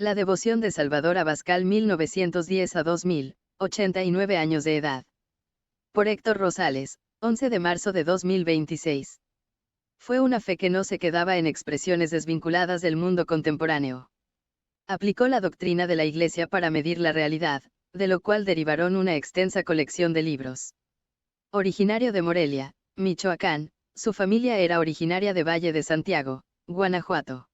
La devoción de Salvador Abascal 1910 a 2000, 89 años de edad. Por Héctor Rosales, 11 de marzo de 2026. Fue una fe que no se quedaba en expresiones desvinculadas del mundo contemporáneo. Aplicó la doctrina de la Iglesia para medir la realidad, de lo cual derivaron una extensa colección de libros. Originario de Morelia, Michoacán, su familia era originaria de Valle de Santiago, Guanajuato.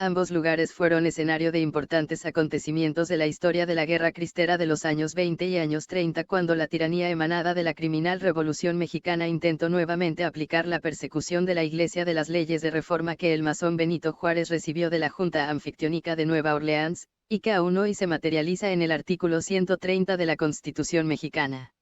Ambos lugares fueron escenario de importantes acontecimientos de la historia de la guerra cristera de los años 20 y años 30, cuando la tiranía emanada de la criminal Revolución Mexicana intentó nuevamente aplicar la persecución de la Iglesia de las leyes de reforma que el masón Benito Juárez recibió de la Junta Anfictiónica de Nueva Orleans, y que aún hoy se materializa en el artículo 130 de la Constitución mexicana.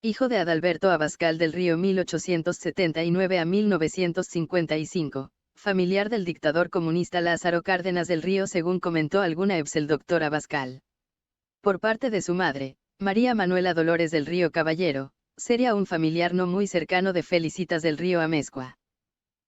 Hijo de Adalberto Abascal del Río 1879 a 1955. Familiar del dictador comunista Lázaro Cárdenas del Río, según comentó alguna vez el doctor Abascal. Por parte de su madre, María Manuela Dolores del Río Caballero, sería un familiar no muy cercano de Felicitas del Río Amezcua.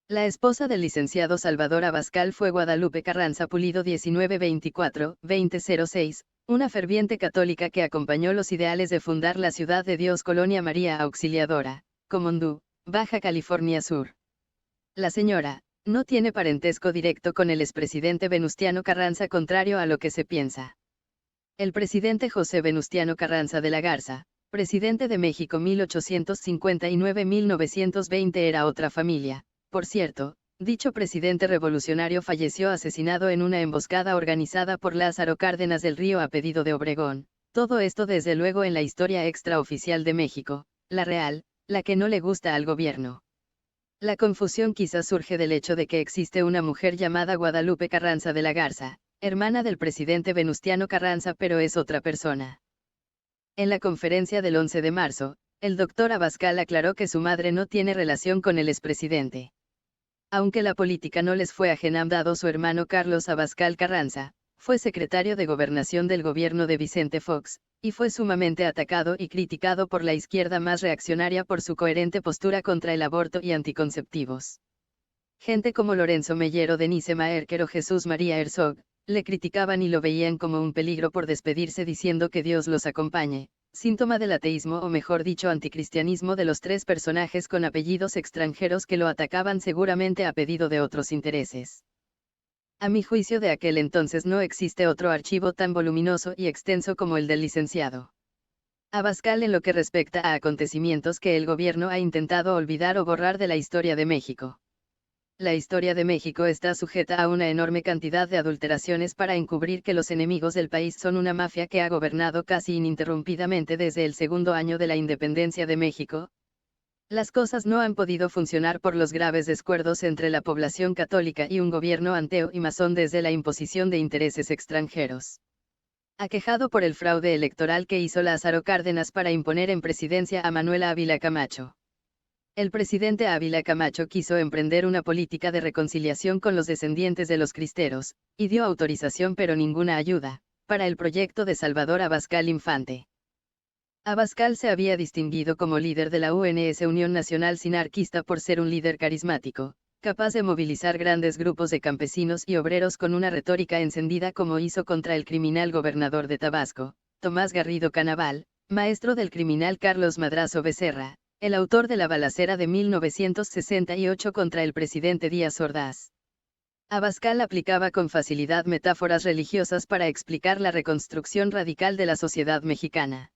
La esposa del licenciado Salvador Abascal fue Guadalupe Carranza Pulido 1924-2006, una ferviente católica que acompañó los ideales de fundar la Ciudad de Dios Colonia María Auxiliadora, Comondú, Baja California Sur. La señora no tiene parentesco directo con el expresidente Venustiano Carranza, contrario a lo que se piensa. El presidente José Venustiano Carranza de la Garza, presidente de México 1859-1920, era otra familia. Por cierto, dicho presidente revolucionario falleció asesinado en una emboscada organizada por Lázaro Cárdenas del Río a pedido de Obregón. Todo esto desde luego en la historia extraoficial de México, la real, la que no le gusta al gobierno. La confusión quizás surge del hecho de que existe una mujer llamada Guadalupe Carranza de la Garza, hermana del presidente Venustiano Carranza, pero es otra persona. En la conferencia del 11 de marzo, el doctor Abascal aclaró que su madre no tiene relación con el expresidente. Aunque la política no les fue ajena, dado su hermano Carlos Abascal Carranza, fue secretario de Gobernación del gobierno de Vicente Fox, y fue sumamente atacado y criticado por la izquierda más reaccionaria por su coherente postura contra el aborto y anticonceptivos. Gente como Lorenzo Mellero, Denise Maerker o Jesús María Herzog, le criticaban y lo veían como un peligro por despedirse diciendo que Dios los acompañe, síntoma del ateísmo o mejor dicho anticristianismo de los tres personajes con apellidos extranjeros que lo atacaban seguramente a pedido de otros intereses. A mi juicio de aquel entonces no existe otro archivo tan voluminoso y extenso como el del licenciado Abascal en lo que respecta a acontecimientos que el gobierno ha intentado olvidar o borrar de la historia de México. La historia de México está sujeta a una enorme cantidad de adulteraciones para encubrir que los enemigos del país son una mafia que ha gobernado casi ininterrumpidamente desde el segundo año de la independencia de México. Las cosas no han podido funcionar por los graves descuerdos entre la población católica y un gobierno ateo y masón desde la imposición de intereses extranjeros. Aquejado por el fraude electoral que hizo Lázaro Cárdenas para imponer en presidencia a Manuel Ávila Camacho. El presidente Ávila Camacho quiso emprender una política de reconciliación con los descendientes de los cristeros, y dio autorización pero ninguna ayuda, para el proyecto de Salvador Abascal Infante. Abascal se había distinguido como líder de la UNS Unión Nacional Sinarquista por ser un líder carismático, capaz de movilizar grandes grupos de campesinos y obreros con una retórica encendida como hizo contra el criminal gobernador de Tabasco, Tomás Garrido Canaval, maestro del criminal Carlos Madrazo Becerra, el autor de la balacera de 1968 contra el presidente Díaz Ordaz. Abascal aplicaba con facilidad metáforas religiosas para explicar la reconstrucción radical de la sociedad mexicana.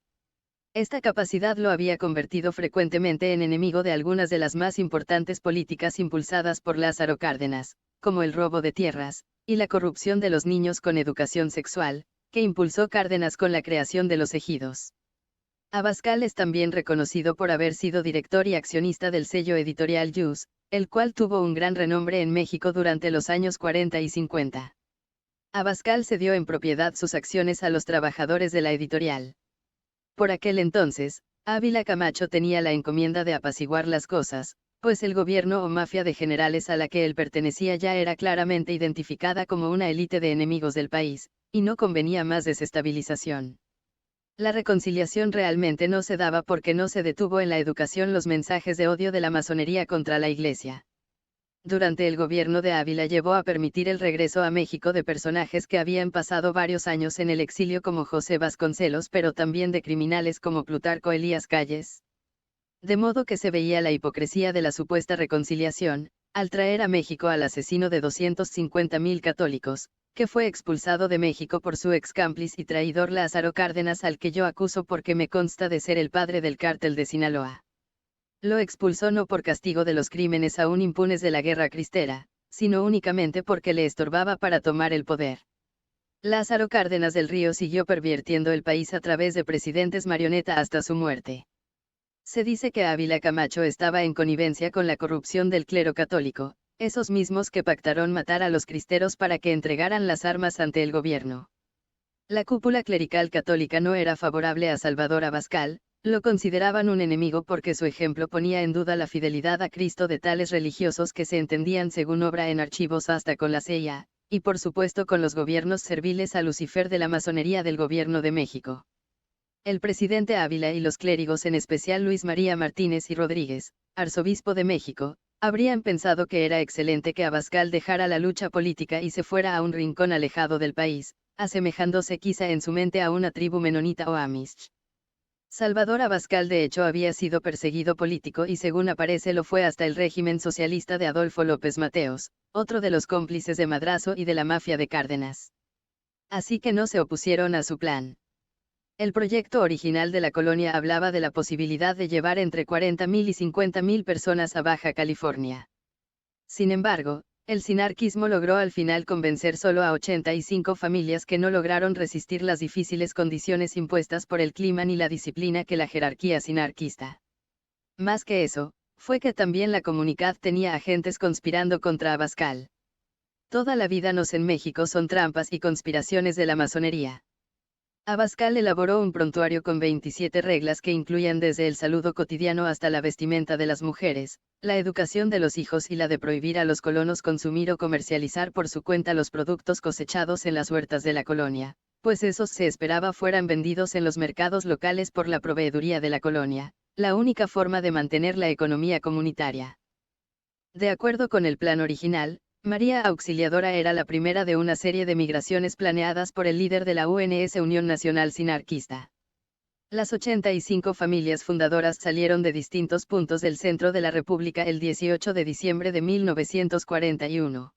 Esta capacidad lo había convertido frecuentemente en enemigo de algunas de las más importantes políticas impulsadas por Lázaro Cárdenas, como el robo de tierras, y la corrupción de los niños con educación sexual, que impulsó Cárdenas con la creación de los ejidos. Abascal es también reconocido por haber sido director y accionista del sello editorial Yus, el cual tuvo un gran renombre en México durante los años 40 y 50. Abascal cedió en propiedad sus acciones a los trabajadores de la editorial. Por aquel entonces, Ávila Camacho tenía la encomienda de apaciguar las cosas, pues el gobierno o mafia de generales a la que él pertenecía ya era claramente identificada como una élite de enemigos del país, y no convenía más desestabilización. La reconciliación realmente no se daba porque no se detuvo en la educación los mensajes de odio de la masonería contra la Iglesia. Durante el gobierno de Ávila llevó a permitir el regreso a México de personajes que habían pasado varios años en el exilio como José Vasconcelos, pero también de criminales como Plutarco Elías Calles. De modo que se veía la hipocresía de la supuesta reconciliación, al traer a México al asesino de 250.000 católicos, que fue expulsado de México por su excámplice y traidor Lázaro Cárdenas, al que yo acuso porque me consta de ser el padre del cártel de Sinaloa. Lo expulsó no por castigo de los crímenes aún impunes de la guerra cristera, sino únicamente porque le estorbaba para tomar el poder. Lázaro Cárdenas del Río siguió pervirtiendo el país a través de presidentes marioneta hasta su muerte. Se dice que Ávila Camacho estaba en connivencia con la corrupción del clero católico, esos mismos que pactaron matar a los cristeros para que entregaran las armas ante el gobierno. La cúpula clerical católica no era favorable a Salvador Abascal, lo consideraban un enemigo porque su ejemplo ponía en duda la fidelidad a Cristo de tales religiosos que se entendían según obra en archivos hasta con la CIA, y por supuesto con los gobiernos serviles a Lucifer de la masonería del gobierno de México. El presidente Ávila y los clérigos, en especial Luis María Martínez y Rodríguez, arzobispo de México, habrían pensado que era excelente que Abascal dejara la lucha política y se fuera a un rincón alejado del país, asemejándose quizá en su mente a una tribu menonita o amish. Salvador Abascal de hecho había sido perseguido político y según aparece lo fue hasta el régimen socialista de Adolfo López Mateos, otro de los cómplices de Madrazo y de la mafia de Cárdenas. Así que no se opusieron a su plan. El proyecto original de la colonia hablaba de la posibilidad de llevar entre 40.000 y 50.000 personas a Baja California. Sin embargo, el sinarquismo logró al final convencer solo a 85 familias que no lograron resistir las difíciles condiciones impuestas por el clima ni la disciplina que la jerarquía sinarquista. Más que eso, fue que también la comunidad tenía agentes conspirando contra Abascal. Toda la vida en México son trampas y conspiraciones de la masonería. Abascal elaboró un prontuario con 27 reglas que incluían desde el saludo cotidiano hasta la vestimenta de las mujeres, la educación de los hijos y la de prohibir a los colonos consumir o comercializar por su cuenta los productos cosechados en las huertas de la colonia, pues esos se esperaba fueran vendidos en los mercados locales por la proveeduría de la colonia, la única forma de mantener la economía comunitaria. De acuerdo con el plan original, María Auxiliadora era la primera de una serie de migraciones planeadas por el líder de la UNS Unión Nacional Sinarquista. Las 85 familias fundadoras salieron de distintos puntos del centro de la República el 18 de diciembre de 1941.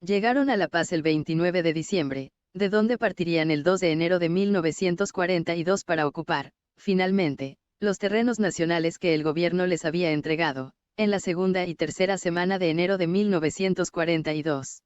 Llegaron a La Paz el 29 de diciembre, de donde partirían el 2 de enero de 1942 para ocupar, finalmente, los terrenos nacionales que el gobierno les había entregado, en la segunda y tercera semana de enero de 1942.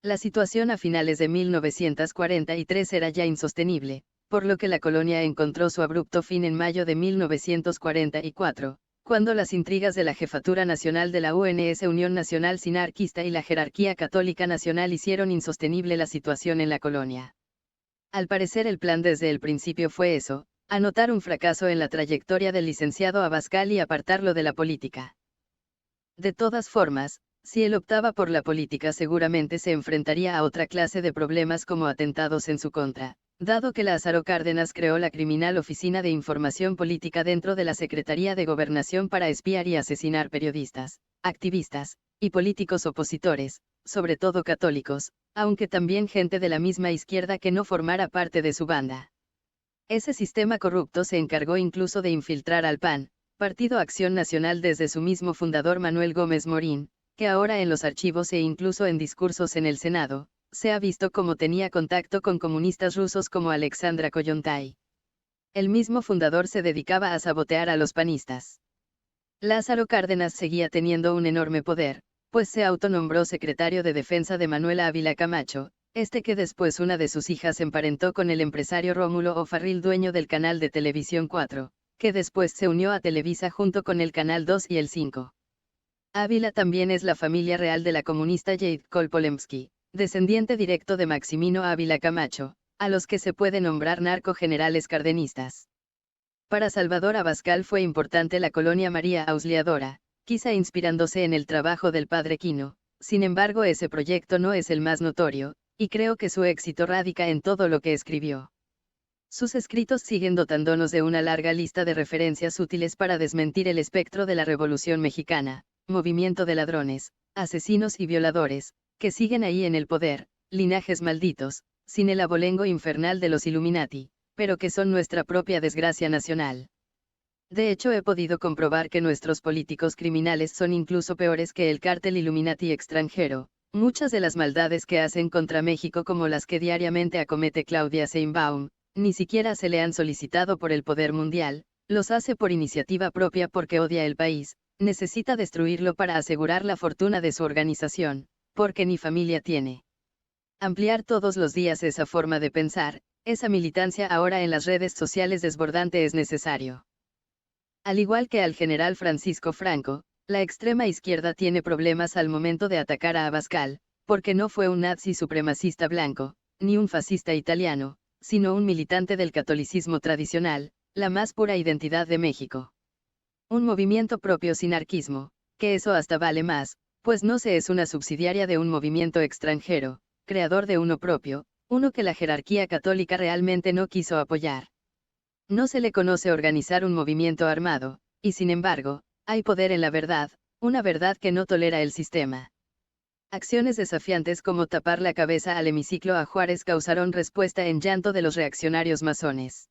La situación a finales de 1943 era ya insostenible, por lo que la colonia encontró su abrupto fin en mayo de 1944, cuando las intrigas de la Jefatura Nacional de la UNS Unión Nacional Sinarquista y la jerarquía católica nacional hicieron insostenible la situación en la colonia. Al parecer el plan desde el principio fue eso, anotar un fracaso en la trayectoria del licenciado Abascal y apartarlo de la política. De todas formas, si él optaba por la política seguramente se enfrentaría a otra clase de problemas como atentados en su contra, dado que Lázaro Cárdenas creó la criminal Oficina de Información Política dentro de la Secretaría de Gobernación para espiar y asesinar periodistas, activistas, y políticos opositores, sobre todo católicos, aunque también gente de la misma izquierda que no formara parte de su banda. Ese sistema corrupto se encargó incluso de infiltrar al PAN, Partido Acción Nacional desde su mismo fundador Manuel Gómez Morín, que ahora en los archivos e incluso en discursos en el Senado, se ha visto como tenía contacto con comunistas rusos como Alexandra Kollontai. El mismo fundador se dedicaba a sabotear a los panistas. Lázaro Cárdenas seguía teniendo un enorme poder, pues se autonombró secretario de Defensa de Manuel Ávila Camacho, que después una de sus hijas emparentó con el empresario Rómulo O'Farrill, dueño del canal de Televisión 4, que después se unió a Televisa junto con el Canal 2 y el 5. Ávila también es la familia real de la comunista Jade Kolpolemsky, descendiente directo de Maximino Ávila Camacho, a los que se puede nombrar narco-generales cardenistas. Para Salvador Abascal fue importante la colonia María Auxiliadora, quizá inspirándose en el trabajo del padre Quino, sin embargo ese proyecto no es el más notorio, y creo que su éxito radica en todo lo que escribió. Sus escritos siguen dotándonos de una larga lista de referencias útiles para desmentir el espectro de la Revolución Mexicana, movimiento de ladrones, asesinos y violadores, que siguen ahí en el poder, linajes malditos, sin el abolengo infernal de los Illuminati, pero que son nuestra propia desgracia nacional. De hecho, he podido comprobar que nuestros políticos criminales son incluso peores que el cártel Illuminati extranjero. Muchas de las maldades que hacen contra México, como las que diariamente acomete Claudia Sheinbaum, ni siquiera se le han solicitado por el poder mundial, los hace por iniciativa propia porque odia el país, necesita destruirlo para asegurar la fortuna de su organización, porque ni familia tiene. Ampliar todos los días esa forma de pensar, esa militancia ahora en las redes sociales desbordante es necesario. Al igual que al general Francisco Franco, la extrema izquierda tiene problemas al momento de atacar a Abascal, porque no fue un nazi supremacista blanco, ni un fascista italiano, sino un militante del catolicismo tradicional, la más pura identidad de México. Un movimiento propio sin anarquismo, que eso hasta vale más, pues no se es una subsidiaria de un movimiento extranjero, creador de uno propio, uno que la jerarquía católica realmente no quiso apoyar. No se le conoce organizar un movimiento armado, y sin embargo, hay poder en la verdad, una verdad que no tolera el sistema. Acciones desafiantes como tapar la cabeza al hemiciclo a Juárez causaron respuesta en llanto de los reaccionarios masones.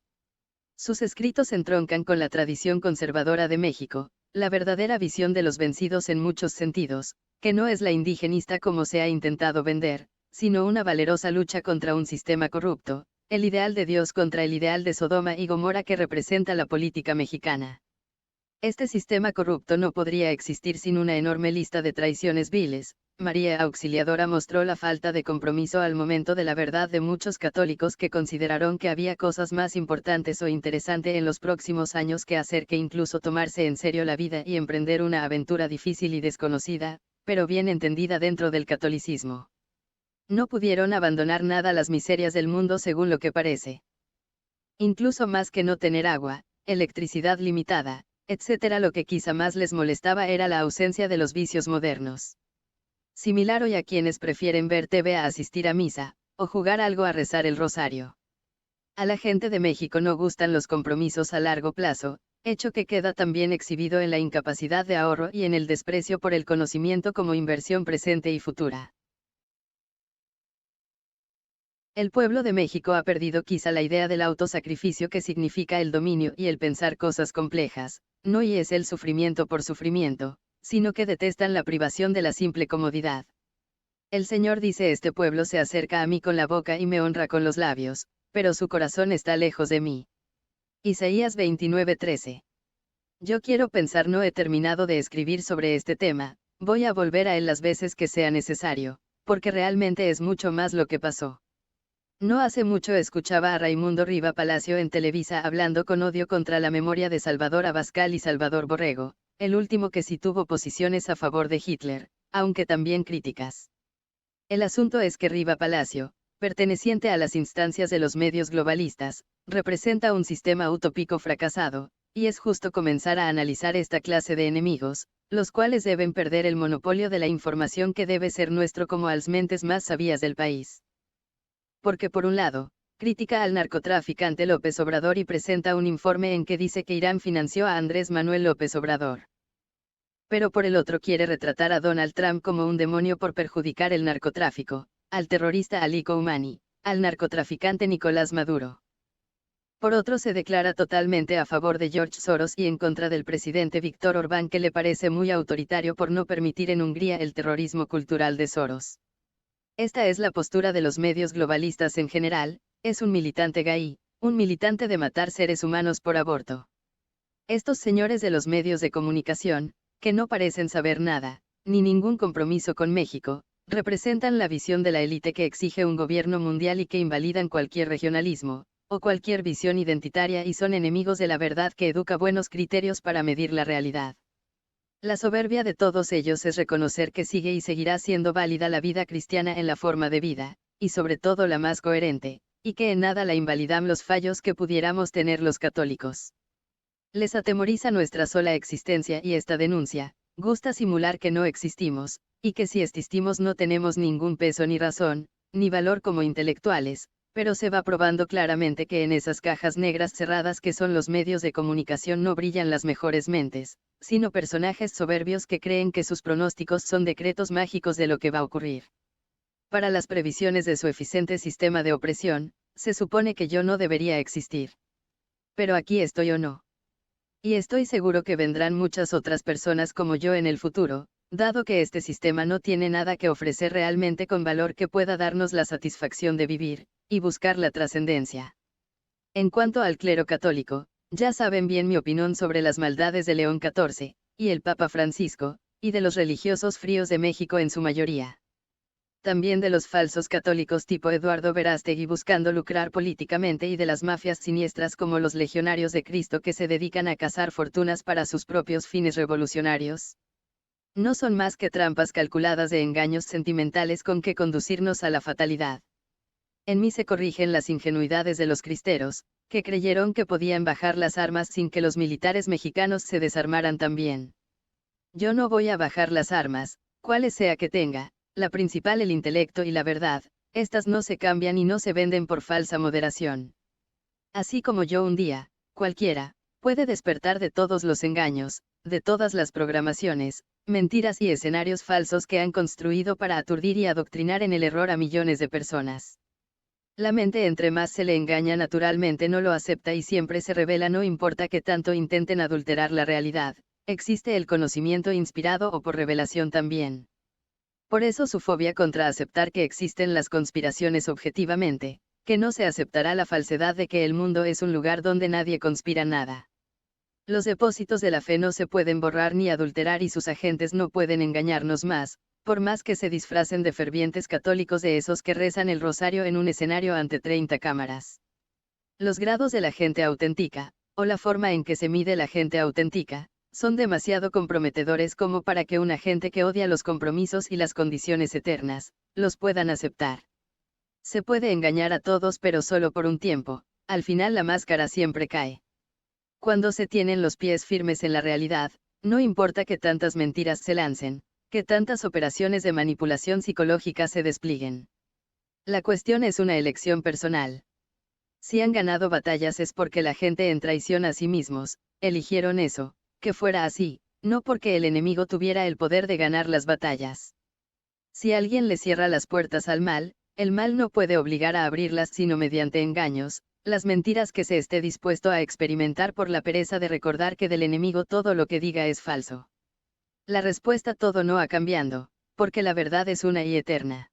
Sus escritos entroncan con la tradición conservadora de México, la verdadera visión de los vencidos en muchos sentidos, que no es la indigenista como se ha intentado vender, sino una valerosa lucha contra un sistema corrupto, el ideal de Dios contra el ideal de Sodoma y Gomorra que representa la política mexicana. Este sistema corrupto no podría existir sin una enorme lista de traiciones viles. María Auxiliadora mostró la falta de compromiso al momento de la verdad de muchos católicos que consideraron que había cosas más importantes o interesantes en los próximos años que hacer que incluso tomarse en serio la vida y emprender una aventura difícil y desconocida, pero bien entendida dentro del catolicismo. No pudieron abandonar nada a las miserias del mundo según lo que parece. Incluso más que no tener agua, electricidad limitada, etc. Lo que quizá más les molestaba era la ausencia de los vicios modernos. Similar hoy a quienes prefieren ver TV a asistir a misa, o jugar algo a rezar el rosario. A la gente de México no gustan los compromisos a largo plazo, hecho que queda también exhibido en la incapacidad de ahorro y en el desprecio por el conocimiento como inversión presente y futura. El pueblo de México ha perdido quizá la idea del autosacrificio que significa el dominio y el pensar cosas complejas, no y es el sufrimiento por sufrimiento, sino que detestan la privación de la simple comodidad. El Señor dice: este pueblo se acerca a mí con la boca y me honra con los labios, pero su corazón está lejos de mí. Isaías 29:13. Yo quiero pensar, no he terminado de escribir sobre este tema, voy a volver a él las veces que sea necesario, porque realmente es mucho más lo que pasó. No hace mucho escuchaba a Raimundo Riva Palacio en Televisa hablando con odio contra la memoria de Salvador Abascal y Salvador Borrego, el último que sí tuvo posiciones a favor de Hitler, aunque también críticas. El asunto es que Riva Palacio, perteneciente a las instancias de los medios globalistas, representa un sistema utópico fracasado, y es justo comenzar a analizar esta clase de enemigos, los cuales deben perder el monopolio de la información que debe ser nuestro como las mentes más sabias del país. Porque por un lado, critica al narcotraficante López Obrador y presenta un informe en que dice que Irán financió a Andrés Manuel López Obrador. Pero por el otro quiere retratar a Donald Trump como un demonio por perjudicar el narcotráfico, al terrorista Ali Khamenei, al narcotraficante Nicolás Maduro. Por otro se declara totalmente a favor de George Soros y en contra del presidente Víctor Orbán, que le parece muy autoritario por no permitir en Hungría el terrorismo cultural de Soros. Esta es la postura de los medios globalistas en general, es un militante gay, un militante de matar seres humanos por aborto. Estos señores de los medios de comunicación, que no parecen saber nada, ni ningún compromiso con México, representan la visión de la élite que exige un gobierno mundial y que invalidan cualquier regionalismo, o cualquier visión identitaria, y son enemigos de la verdad que educa buenos criterios para medir la realidad. La soberbia de todos ellos es reconocer que sigue y seguirá siendo válida la vida cristiana en la forma de vida, y sobre todo la más coherente, y que en nada la invalidan los fallos que pudiéramos tener los católicos. Les atemoriza nuestra sola existencia y esta denuncia, gusta simular que no existimos, y que si existimos no tenemos ningún peso ni razón, ni valor como intelectuales, pero se va probando claramente que en esas cajas negras cerradas que son los medios de comunicación no brillan las mejores mentes, sino personajes soberbios que creen que sus pronósticos son decretos mágicos de lo que va a ocurrir. Para las previsiones de su eficiente sistema de opresión, se supone que yo no debería existir. Pero aquí estoy o no. Y estoy seguro que vendrán muchas otras personas como yo en el futuro, dado que este sistema no tiene nada que ofrecer realmente con valor que pueda darnos la satisfacción de vivir, y buscar la trascendencia. En cuanto al clero católico, ya saben bien mi opinión sobre las maldades de León XIV, y el Papa Francisco, y de los religiosos fríos de México en su mayoría. También de los falsos católicos tipo Eduardo Verástegui buscando lucrar políticamente y de las mafias siniestras como los legionarios de Cristo que se dedican a cazar fortunas para sus propios fines revolucionarios. No son más que trampas calculadas de engaños sentimentales con que conducirnos a la fatalidad. En mí se corrigen las ingenuidades de los cristeros, que creyeron que podían bajar las armas sin que los militares mexicanos se desarmaran también. Yo no voy a bajar las armas, cuales sea que tenga, la principal el intelecto y la verdad, estas no se cambian y no se venden por falsa moderación. Así como yo un día, cualquiera, puede despertar de todos los engaños, de todas las programaciones, mentiras y escenarios falsos que han construido para aturdir y adoctrinar en el error a millones de personas. La mente entre más se le engaña naturalmente no lo acepta y siempre se revela no importa que tanto intenten adulterar la realidad, existe el conocimiento inspirado o por revelación también. Por eso su fobia contra aceptar que existen las conspiraciones objetivamente, que no se aceptará la falsedad de que el mundo es un lugar donde nadie conspira nada. Los depósitos de la fe no se pueden borrar ni adulterar y sus agentes no pueden engañarnos más, por más que se disfracen de fervientes católicos de esos que rezan el rosario en un escenario ante 30 cámaras. Los grados de la gente auténtica, o la forma en que se mide la gente auténtica, son demasiado comprometedores como para que una gente que odia los compromisos y las condiciones eternas, los puedan aceptar. Se puede engañar a todos pero solo por un tiempo, al final la máscara siempre cae. Cuando se tienen los pies firmes en la realidad, no importa que tantas mentiras se lancen, que tantas operaciones de manipulación psicológica se desplieguen. La cuestión es una elección personal. Si han ganado batallas es porque la gente en traición a sí mismos, eligieron eso, que fuera así, no porque el enemigo tuviera el poder de ganar las batallas. Si alguien le cierra las puertas al mal, el mal no puede obligar a abrirlas sino mediante engaños, las mentiras que se esté dispuesto a experimentar por la pereza de recordar que del enemigo todo lo que diga es falso. La respuesta todo no ha cambiando, porque la verdad es una y eterna.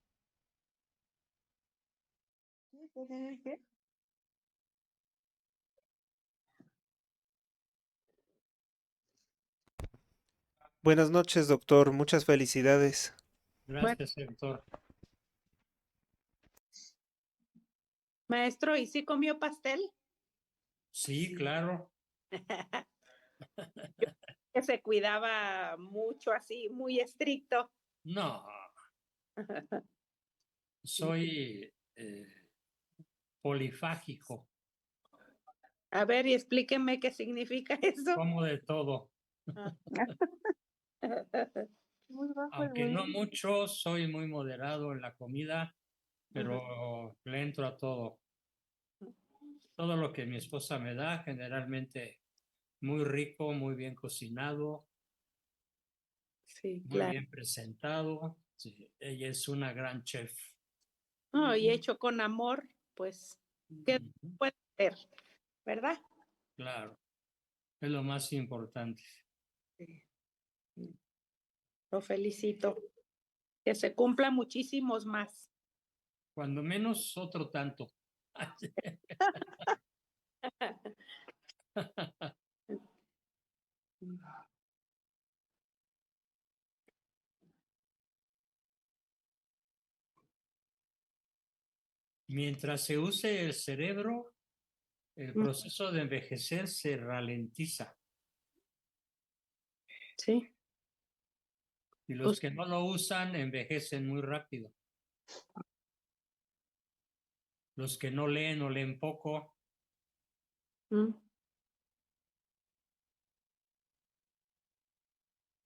Buenas noches, doctor. Muchas felicidades. Gracias, Héctor. Maestro, ¿y sí comió pastel? Sí, claro. Que se cuidaba mucho así, muy estricto. No, soy polifágico, A ver, y explíqueme qué significa eso. como de todo. Muy bajo el Aunque no volumen. mucho, soy muy moderado en la comida, pero le entro a todo. Todo lo que mi esposa me da, generalmente muy rico, muy bien cocinado, Sí, muy claro. bien presentado. Sí, ella es una gran chef. No, y hecho con amor, pues, ¿qué Ujú, puede ser? ¿Verdad? claro, es lo más importante. Sí. Lo felicito. Que se cumpla muchísimos más. Cuando menos otro tanto. Mientras se use el cerebro, el proceso de envejecer se ralentiza. Sí. Y los que no lo usan envejecen muy rápido. Los que no leen o leen poco,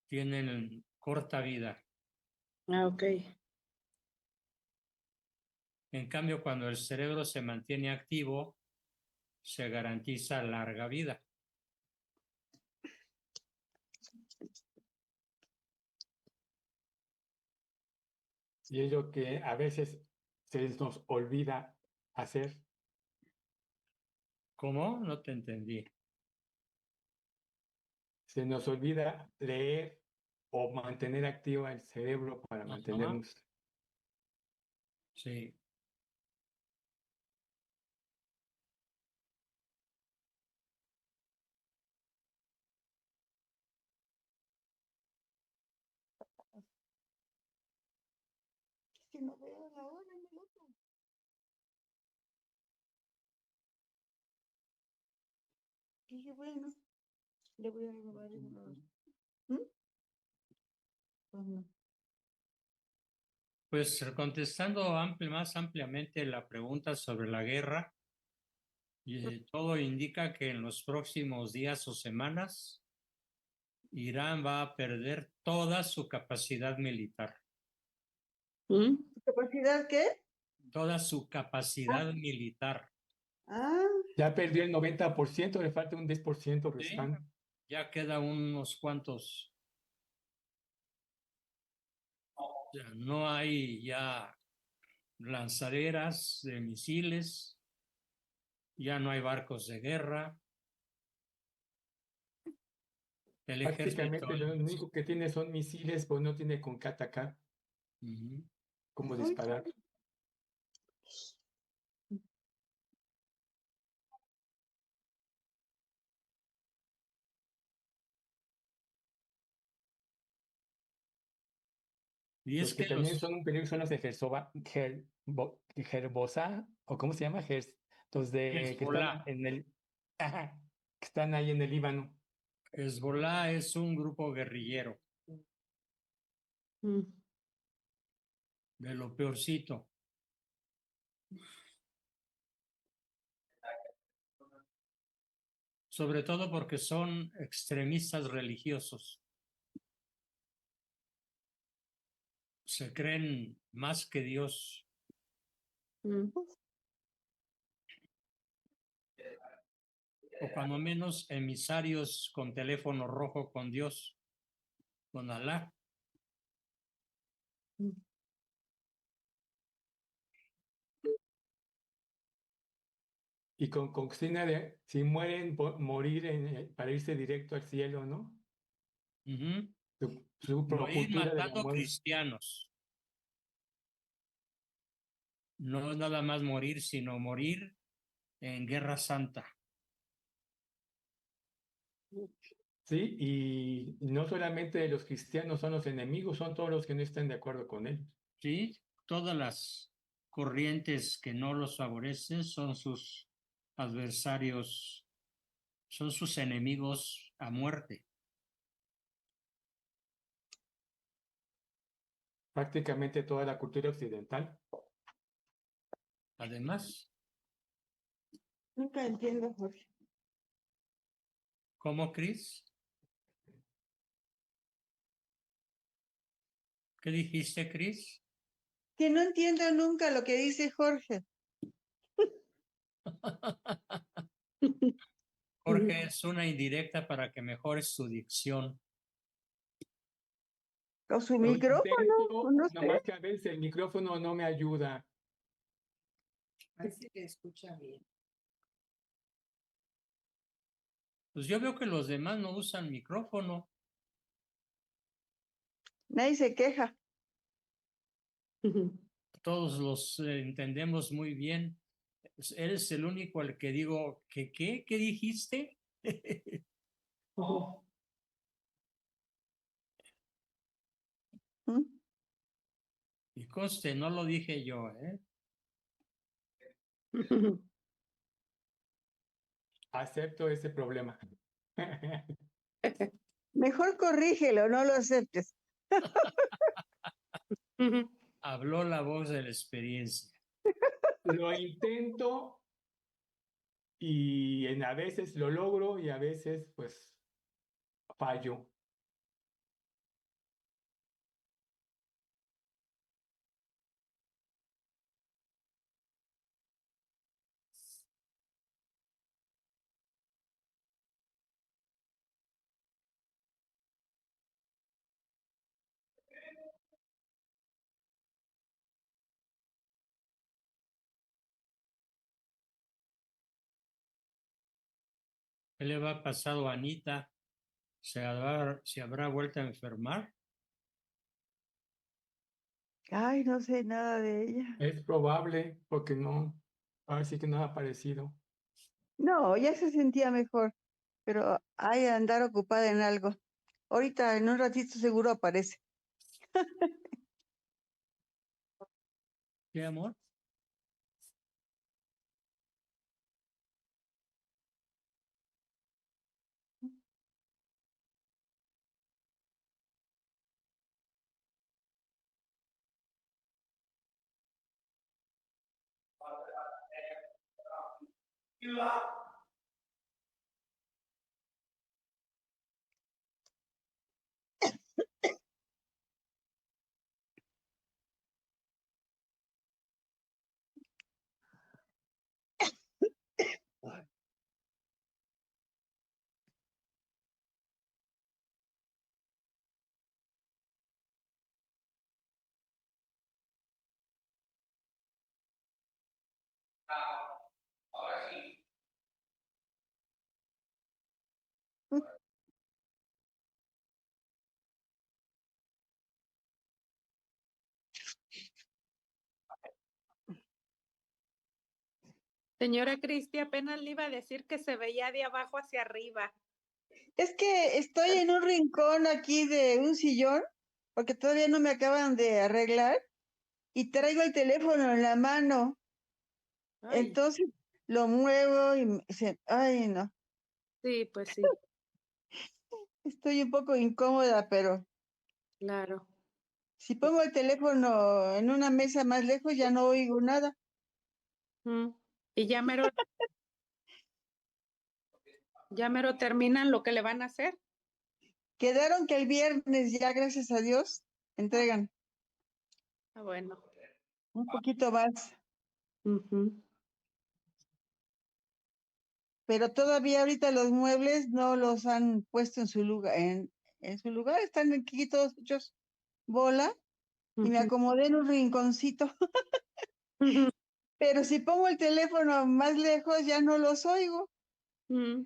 tienen corta vida. Ah, ok. En cambio, cuando el cerebro se mantiene activo, se garantiza larga vida. Y es lo que a veces se nos olvida hacer. ¿Cómo? No te entendí. Se nos olvida leer o mantener activo el cerebro para Ajá. mantenernos. Sí. Que no veo la hora en el otro. Dije, bueno, le voy a robar unos. Pues no. Pues contestando más ampliamente la pregunta sobre la guerra, todo indica que en los próximos días o semanas Irán va a perder toda su capacidad militar. ¿Capacidad qué? Toda su capacidad militar. Ah, Ya perdió el 90%, le falta un 10% ¿Sí? restante. Ya queda unos cuantos. O sea, no hay ya lanzaderas de misiles, ya no hay barcos de guerra. El ejército. Prácticamente lo único que tiene son misiles, pues no tiene con qué atacar, Ujú. cómo disparar. Y Los es que que también los, son un peligro son los de Gerbosa, o cómo se llama, los de que están Hezbollah. en el, ajá, que están ahí en el Líbano. Hezbollah es un grupo guerrillero, de lo peorcito. Sobre todo porque son extremistas religiosos. Se creen más que Dios. O cuando menos emisarios con teléfono rojo con Dios, con Alá. Y con consigna de si mueren, morir para irse directo al cielo, ¿no? Ujú. Su Morir cultura de la matando muerte. cristianos. No nada más morir, sino morir en guerra santa. Sí, y no solamente los cristianos son los enemigos, son todos los que no están de acuerdo con él. ¿Sí? Todas las corrientes que no los favorecen son sus adversarios, son sus enemigos a muerte. Prácticamente toda la cultura occidental. Además, nunca entiendo, Jorge. ¿cómo, Cris? ¿Qué dijiste, Cris? Que no entiendo nunca lo que dice Jorge. Jorge, es una indirecta para que mejores tu dicción. O su Lo micrófono, intento, no sé. nomás que a veces el micrófono no me ayuda. Parece que escucha bien. Pues yo veo que los demás no usan micrófono. Nadie se queja. Todos los entendemos muy bien. Eres el único al que digo, ¿qué dijiste? Y conste, no lo dije yo, ¿eh? Acepto ese problema. Mejor corrígelo, no lo aceptes. Habló la voz de la experiencia. Lo intento y a veces lo logro y a veces pues fallo. ¿Qué le va pasado a Anita? ¿Se habrá vuelto a enfermar? Ay, no sé nada de ella. Es probable, porque no, ahora sí que no ha aparecido. No, ya se sentía mejor, pero hay de andar ocupada en algo. Ahorita, en un ratito seguro aparece. ¿Qué, amor? Señora Cristi, apenas le iba a decir que se veía de abajo hacia arriba. Es que estoy en un rincón aquí de un sillón, porque todavía no me acaban de arreglar, y traigo el teléfono en la mano. Ay, Entonces lo muevo y ay, no, sí, pues sí, estoy un poco incómoda, pero claro. si pongo el teléfono en una mesa más lejos ya no oigo nada. Mm. Y ya mero terminan lo que le van a hacer. Quedaron que el viernes ya, gracias a Dios, entregan Ah, bueno. un poquito más, Ujú. pero todavía ahorita los muebles no los han puesto en su lugar, están aquí todos hechos bola y me Ujú. acomodé en un rinconcito, Ujú. pero si pongo el teléfono más lejos ya no los oigo Mm.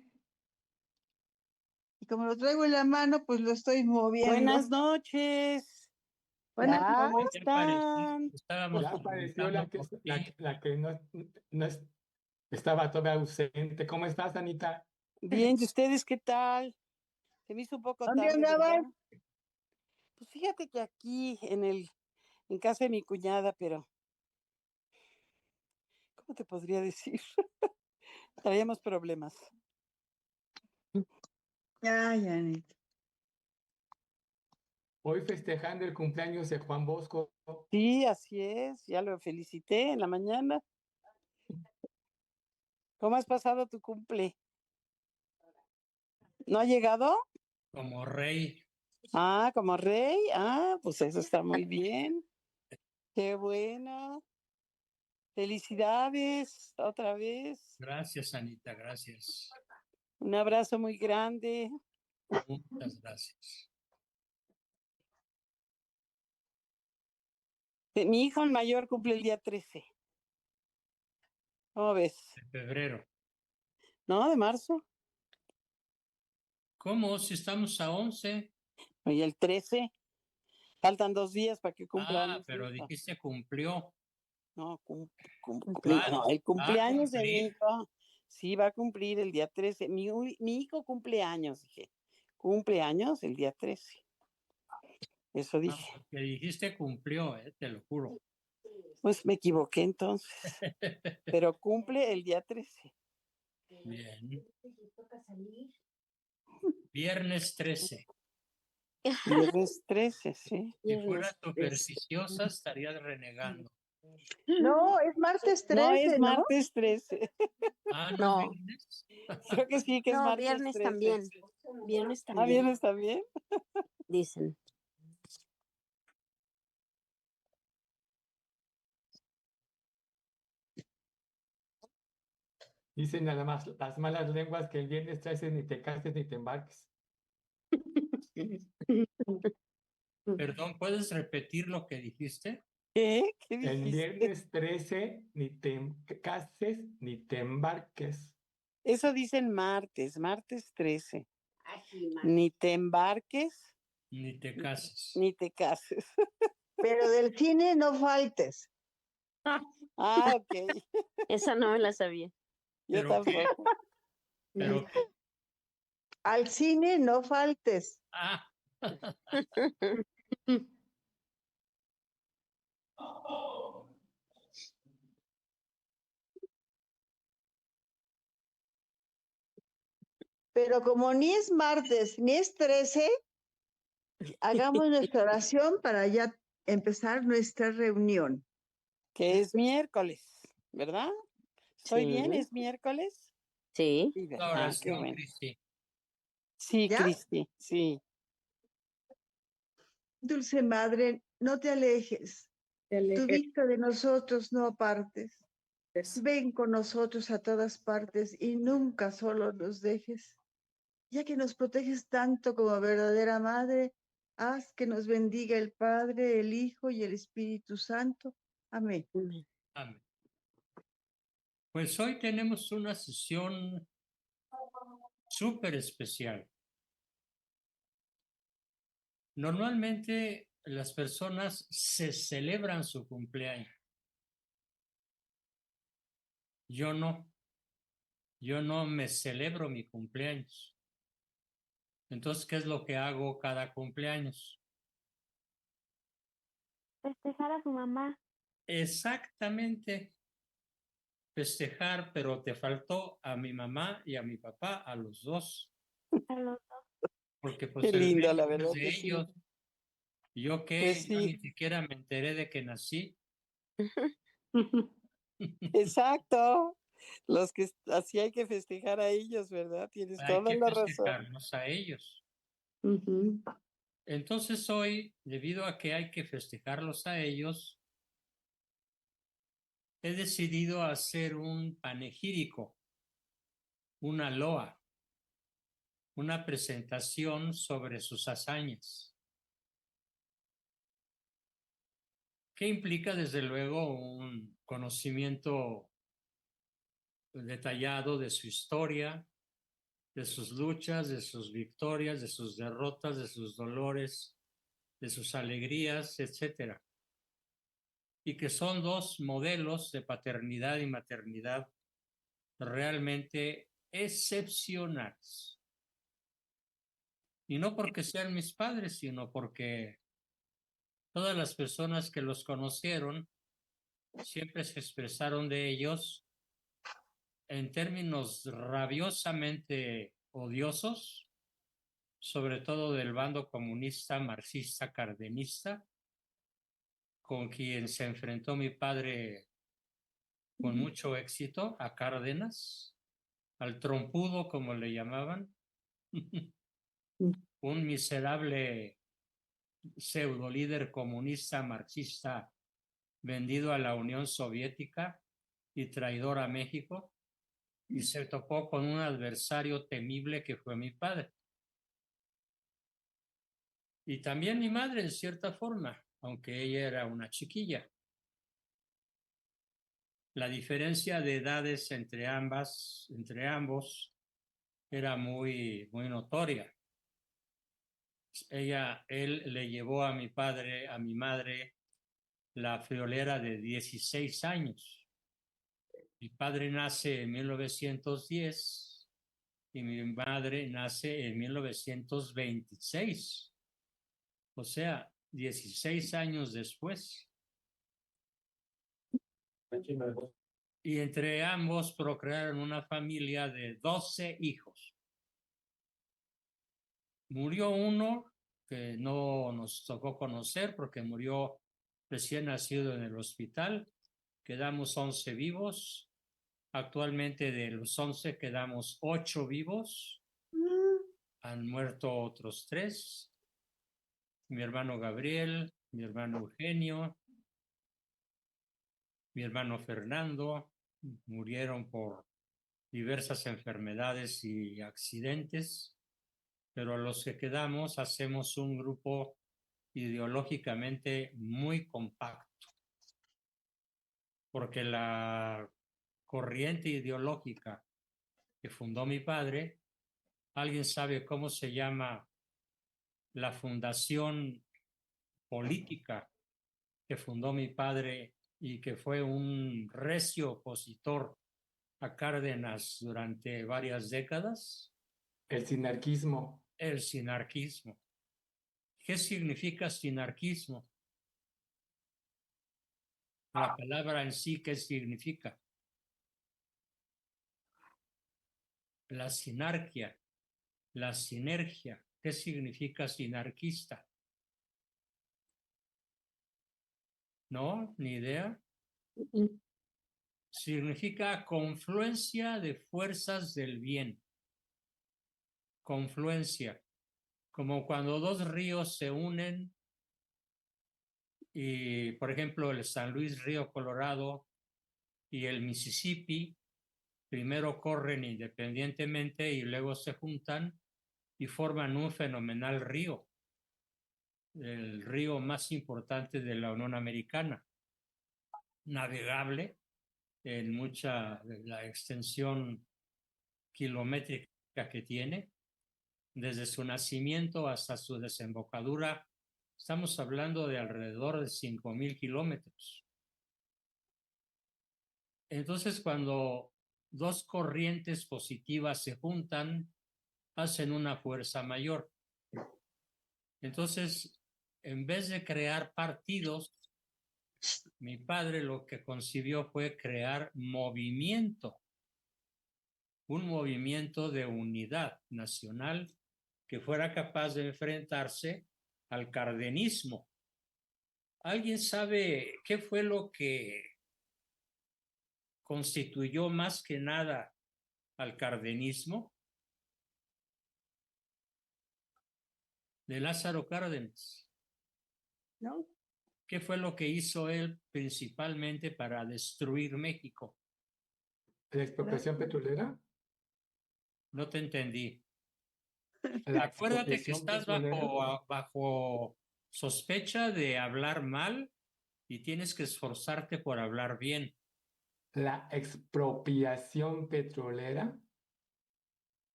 y como lo traigo en la mano, pues lo estoy moviendo. Buenas noches. Buenas Ya, ¿Cómo Ya apareció. están? Estábamos Ya apareció preguntando la que, por la, ti. que- la que no estaba todavía ausente. ¿Cómo estás, Anita? Bien, ¿y ustedes qué tal? Se me hizo un poco ¿dónde tarde, ¿verdad? andaban? Pues fíjate que aquí en casa de mi cuñada, pero ¿cómo te podría decir? Traíamos problemas. Ay, Anita. Hoy festejando el cumpleaños de Juan Bosco. Sí, así es, ya lo felicité en la mañana. ¿Cómo has pasado tu cumple? ¿No ha llegado? Como rey. Ah, como rey. Ah, pues eso está muy bien. Qué bueno. Felicidades otra vez. Gracias, Anita, gracias. Un abrazo muy grande. Muchas gracias. Mi hijo el mayor cumple el día 13. ¿Cómo ves? De febrero. ¿No? ¿De marzo? ¿Cómo? Si estamos a 11. Y el 13. Faltan 2 días para que cumpla Ah, años mi pero hijo. dijiste cumplió. No, Va, no, el va a cumpleaños de mi cumplir. hijo. Sí, va a cumplir el día 13. Mi hijo cumple años, dije. Cumple años el día 13. Eso No, dije. porque dijiste cumplió, te lo juro. Pues me equivoqué entonces. Pero cumple el día 13. Bien. Viernes 13. Viernes 13, sí. Si fuera supersticiosa, estarías renegando. No, es martes No, es 13, ¿no? martes 13. Ah, ¿no es No, viernes? Creo que sí, que es no, martes viernes 13. también. Viernes Ah, también, viernes también. dicen. Dicen nada más las malas lenguas que el viernes 13 ni te cases ni te embarques. Perdón, ¿puedes repetir lo que dijiste? ¿Qué? ¿Qué El dijiste? viernes 13 ni te cases ni te embarques. Eso dicen martes 13. Ni te embarques, Ni te cases. ni te cases. Pero del cine no faltes. Ah, ok. Esa no me la sabía. Yo ¿Pero qué? tampoco. ¿Pero qué? Al cine no faltes. Ah, Pero como ni es martes ni es 13, hagamos nuestra oración para ya empezar nuestra reunión. Que es miércoles, ¿verdad? ¿Soy bien? Sí, ¿Es miércoles? sí. Sí, la ¿verdad? Qué oración, bueno. Cristi. Sí, ¿Ya? Cristi, sí. Dulce Madre, no te alejes. Tu vista de nosotros no apartes. Ven con nosotros a todas partes y nunca solo nos dejes. Ya que nos proteges tanto como verdadera madre, haz que nos bendiga el Padre, el Hijo y el Espíritu Santo. Amén. Amén. Pues hoy tenemos una sesión súper especial. Normalmente las personas se celebran su cumpleaños. Yo no. Yo no me celebro mi cumpleaños. Entonces, ¿qué es lo que hago cada cumpleaños? Festejar a su mamá. Exactamente. Festejar, pero te faltó a mi mamá y a mi papá, a los dos, A los porque pues Qué el lindo, la mérito es verdad de que sí. ellos. ¿Yo qué? Pues Yo sí, ni siquiera me enteré de que nací. exacto. Los que así hay que festejar a ellos, ¿verdad? Tienes Hay toda que la razón. festejarlos a ellos. Ujú. Entonces hoy, debido a que hay que festejarlos a ellos, he decidido hacer un panegírico, una loa, una presentación sobre sus hazañas, que implica desde luego un conocimiento detallado de su historia, de sus luchas, de sus victorias, de sus derrotas, de sus dolores, de sus alegrías, etcétera. Y que son dos modelos de paternidad y maternidad realmente excepcionales. Y no porque sean mis padres, sino porque todas las personas que los conocieron siempre se expresaron de ellos en términos rabiosamente odiosos, sobre todo del bando comunista, marxista, cardenista, con quien se enfrentó mi padre con mucho éxito, a Cárdenas, al trompudo, como le llamaban, un miserable pseudo líder comunista marxista vendido a la Unión Soviética y traidor a México, y se topó con un adversario temible que fue mi padre. Y también mi madre, en cierta forma, aunque ella era una chiquilla. La diferencia de edades entre ambos, era muy notoria. Él le llevó a mi padre, a mi madre, la friolera de 16 años. Mi padre nace en 1910 y mi madre nace en 1926. O sea, 16 años después. Y entre ambos procrearon una familia de 12 hijos. Murió uno que no nos tocó conocer porque murió recién nacido en el hospital. Quedamos 11 vivos. Actualmente de los 11 quedamos 8 vivos. Han muerto otros 3. Mi hermano Gabriel, mi hermano Eugenio, mi hermano Fernando, murieron por diversas enfermedades y accidentes, pero los que quedamos hacemos un grupo ideológicamente muy compacto, porque la corriente ideológica que fundó mi padre. ¿Alguien sabe cómo se llama la fundación política que fundó mi padre y que fue un recio opositor a Cárdenas durante varias décadas? El sinarquismo. El sinarquismo. ¿Qué significa sinarquismo? La palabra en sí, ¿qué significa? La sinarquia, la sinergia. ¿Qué significa sinarquista? ¿No? ¿Ni idea? Significa confluencia de fuerzas del bien. Confluencia. Como cuando dos ríos se unen y, por ejemplo, el San Luis Río Colorado y el Mississippi, primero corren independientemente y luego se juntan y forman un fenomenal río, el río más importante de la Unión Americana, navegable en mucha de la extensión kilométrica que tiene, desde su nacimiento hasta su desembocadura. Estamos hablando de alrededor de 5,000 kilómetros. Entonces, cuando dos corrientes positivas se juntan, hacen una fuerza mayor. Entonces, en vez de crear partidos, mi padre lo que concibió fue crear movimiento, un movimiento de unidad nacional que fuera capaz de enfrentarse al cardenismo. ¿Alguien sabe qué fue lo que constituyó más que nada al cardenismo? De Lázaro Cárdenas. ¿No? ¿Qué fue lo que hizo él principalmente para destruir México? ¿La expropiación petrolera? No te entendí. La Acuérdate que expropiación estás petrolera. bajo sospecha de hablar mal y tienes que esforzarte por hablar bien. La expropiación petrolera.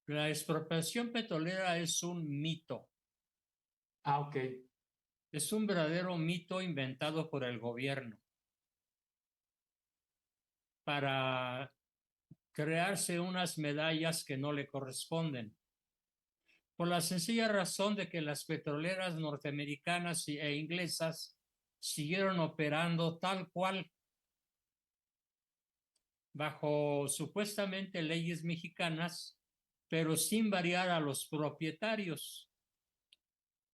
La expropiación petrolera es un mito. Ah, ok. Es un verdadero mito inventado por el gobierno para crearse unas medallas que no le corresponden. Por la sencilla razón de que las petroleras norteamericanas e inglesas siguieron operando tal cual bajo supuestamente leyes mexicanas, pero sin variar a los propietarios.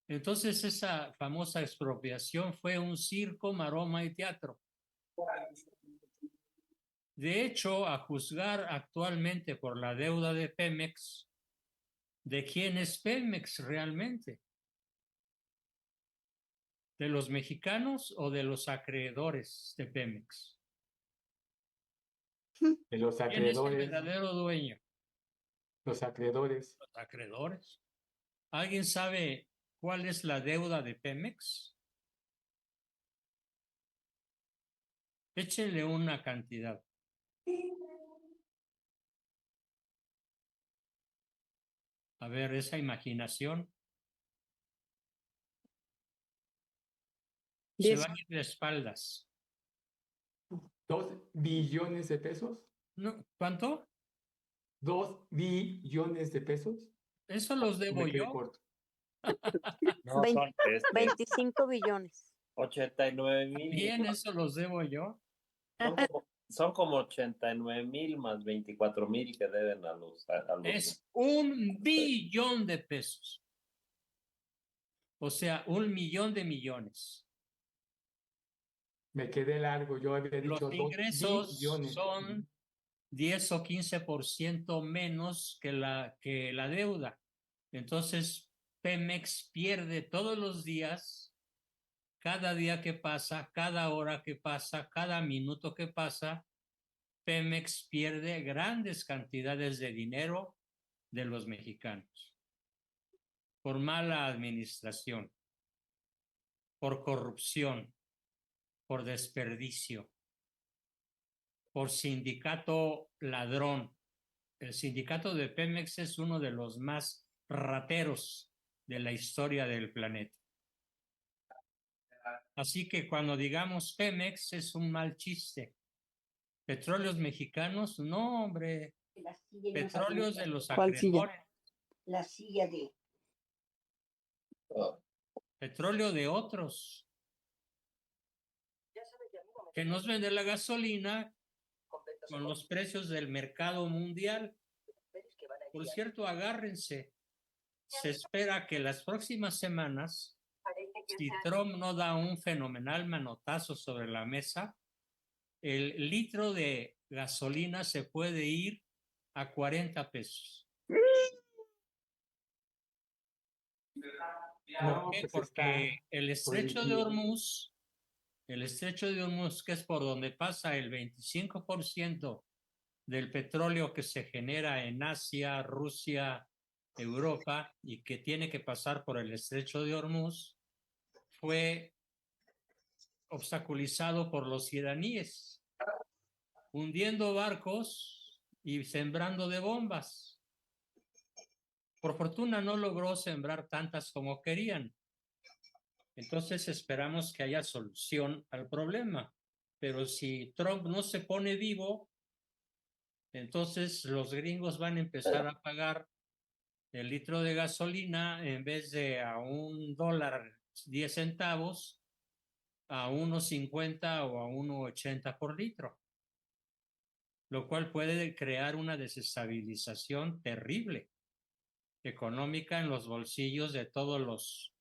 Entonces esa famosa expropiación fue un circo, maroma y teatro. De hecho, a juzgar actualmente por la deuda de Pemex, ¿de quién es Pemex realmente? ¿De los mexicanos o de los acreedores de Pemex? De los ¿Quién es el acreedores. verdadero dueño? Los acreedores. Los acreedores. ¿Alguien sabe cuál es la deuda de Pemex? Échenle una cantidad. A ver, esa imaginación se va a ir de espaldas. 2 billones de pesos. No, ¿cuánto? 2 billones de pesos. Eso los debo Me quedé yo. corto. No, son 25 billones. 89,000. Bien, eso los debo yo. Son como 89,000 más 24,000 que deben a los. Es 1 billón de pesos. O sea, 1 millón de millones. Me quedé largo. Yo había Los dicho 2 ingresos billones. son 10 o 15% menos que la deuda. Entonces, Pemex pierde todos los días, cada día que pasa, cada hora que pasa, cada minuto que pasa, Pemex pierde grandes cantidades de dinero de los mexicanos por mala administración, por corrupción, por desperdicio, por sindicato ladrón, el sindicato de Pemex es uno de los más rateros de la historia del planeta. Así que cuando digamos Pemex es un mal chiste. Petróleos Mexicanos, no, hombre. Petróleos de los ¿Cuál silla? acreedores. La silla de... Petróleo de otros. Que nos vende la gasolina con los precios del mercado mundial. Por cierto, agárrense. Se espera que las próximas semanas, si Trump no da un fenomenal manotazo sobre la mesa, el litro de gasolina se puede ir a 40 pesos. ¿Por qué? Porque el estrecho de Hormuz, que es por donde pasa el 25% del petróleo que se genera en Asia, Rusia, Europa y que tiene que pasar por el estrecho de Hormuz, fue obstaculizado por los iraníes, hundiendo barcos y sembrando de bombas. Por fortuna no logró sembrar tantas como querían. Entonces esperamos que haya solución al problema. Pero si Trump no se pone vivo, entonces los gringos van a empezar a pagar el litro de gasolina en vez de a $1.10, a 1.50 o a 1.80 por litro, lo cual puede crear una desestabilización terrible económica en los bolsillos de todos los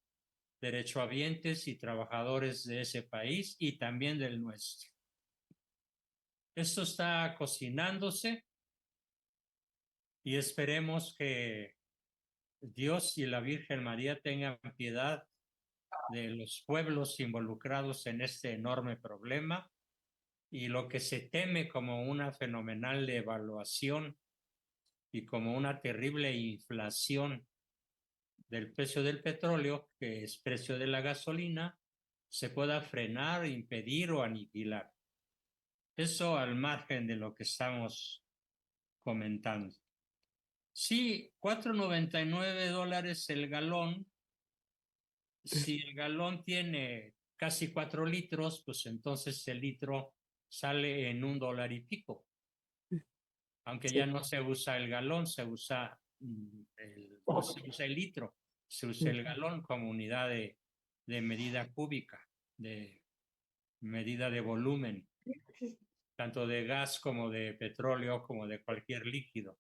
derechohabientes y trabajadores de ese país y también del nuestro. Esto está cocinándose y esperemos que Dios y la Virgen María tengan piedad de los pueblos involucrados en este enorme problema y lo que se teme como una fenomenal devaluación y como una terrible inflación del precio del petróleo, que es precio de la gasolina, se pueda frenar, impedir o aniquilar. Eso al margen de lo que estamos comentando. Sí, $4.99 el galón. Si el galón tiene casi 4 litros, pues entonces el litro sale en $1 y pico. Aunque ya no se usa el galón, se usa el litro, se usa el galón como unidad de medida cúbica, de medida de volumen, tanto de gas como de petróleo, como de cualquier líquido.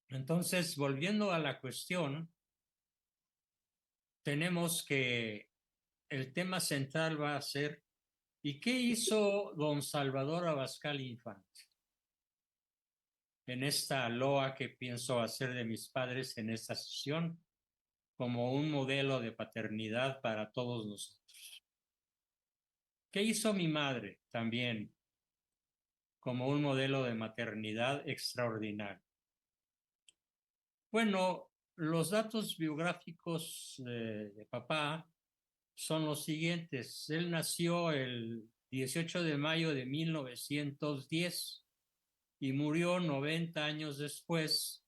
Entonces, volviendo a la cuestión, tenemos que el tema central va a ser, ¿y qué hizo don Salvador Abascal Infante en esta loa que pienso hacer de mis padres en esta sesión como un modelo de paternidad para todos nosotros? ¿Qué hizo mi madre también como un modelo de maternidad extraordinario? Bueno, los datos biográficos de papá son los siguientes. Él nació el 18 de mayo de 1910 y murió 90 años después,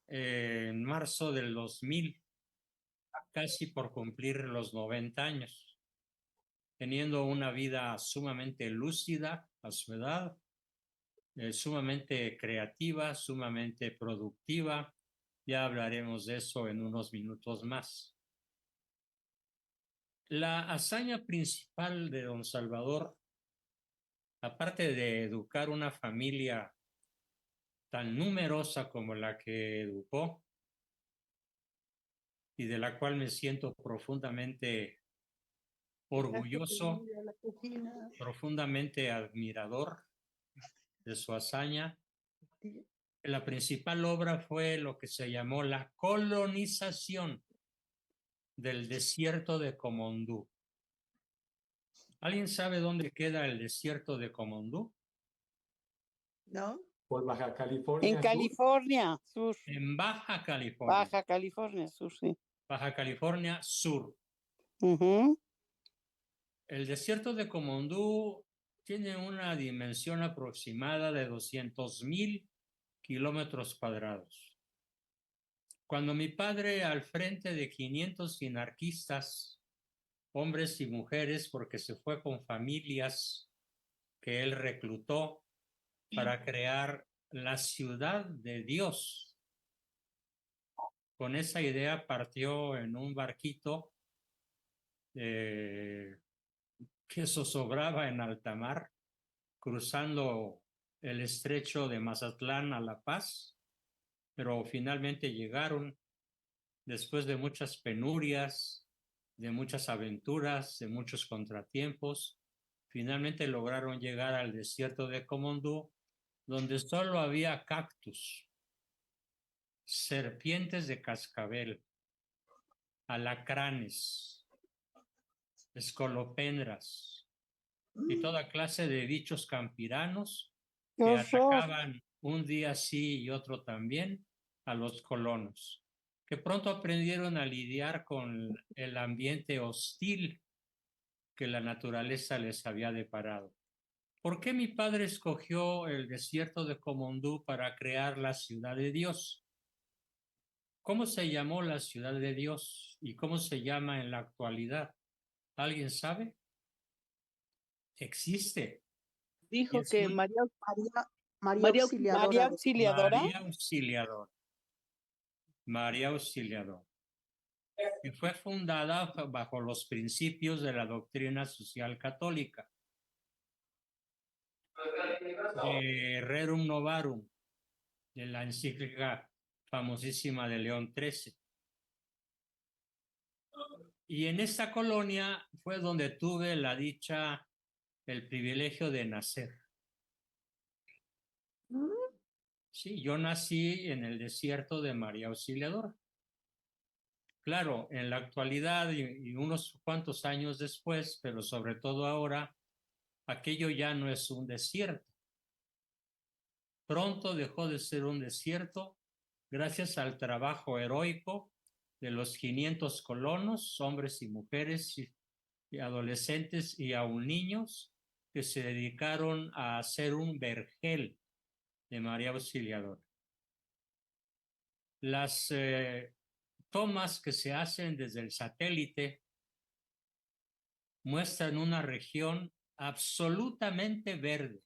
en marzo del 2000, casi por cumplir los 90 años, teniendo una vida sumamente lúcida a su edad, sumamente creativa, sumamente productiva. Ya hablaremos de eso en unos minutos más. La hazaña principal de don Salvador, aparte de educar una familia tan numerosa como la que educó y de la cual me siento profundamente orgulloso, profundamente admirador de su hazaña, la principal obra fue lo que se llamó la colonización del desierto de Comondú. ¿Alguien sabe dónde queda el desierto de Comondú? ¿No? Por Baja California En Sur. California Sur. En Baja California. Baja California Sur, sí. Baja California Sur. El desierto de Comondú tiene una dimensión aproximada de 200,000 kilómetros cuadrados. Cuando mi padre, al frente de 500 anarquistas, hombres y mujeres, porque se fue con familias que él reclutó para crear la ciudad de Dios. Con esa idea partió en un barquito que zozobraba en alta mar, cruzando el estrecho de Mazatlán a La Paz, pero finalmente llegaron después de muchas penurias, de muchas aventuras, de muchos contratiempos. Finalmente lograron llegar al desierto de Comondú, donde solo había cactus, serpientes de cascabel, alacranes, escolopendras y toda clase de bichos campiranos que atacaban un día sí y otro también a los colonos, que pronto aprendieron a lidiar con el ambiente hostil que la naturaleza les había deparado. ¿Por qué mi padre escogió el desierto de Comondú para crear la ciudad de Dios? ¿Cómo se llamó la ciudad de Dios y cómo se llama en la actualidad? ¿Alguien sabe? Existe. Dijo Es que un- María Auxiliadora. María Auxiliadora. María Auxiliadora. Que fue fundada bajo los principios de la doctrina social católica. Rerum Novarum, de la encíclica famosísima de León XIII. Y en esta colonia fue donde tuve la dicha, el privilegio de nacer. Sí, yo nací en el desierto de María Auxiliadora. Claro, en la actualidad y unos cuantos años después, pero sobre todo ahora, aquello ya no es un desierto. Pronto dejó de ser un desierto gracias al trabajo heroico de los 500 colonos, hombres y mujeres y adolescentes y aún niños que se dedicaron a hacer un vergel de María Auxiliadora. Las tomas que se hacen desde el satélite muestran una región absolutamente verde,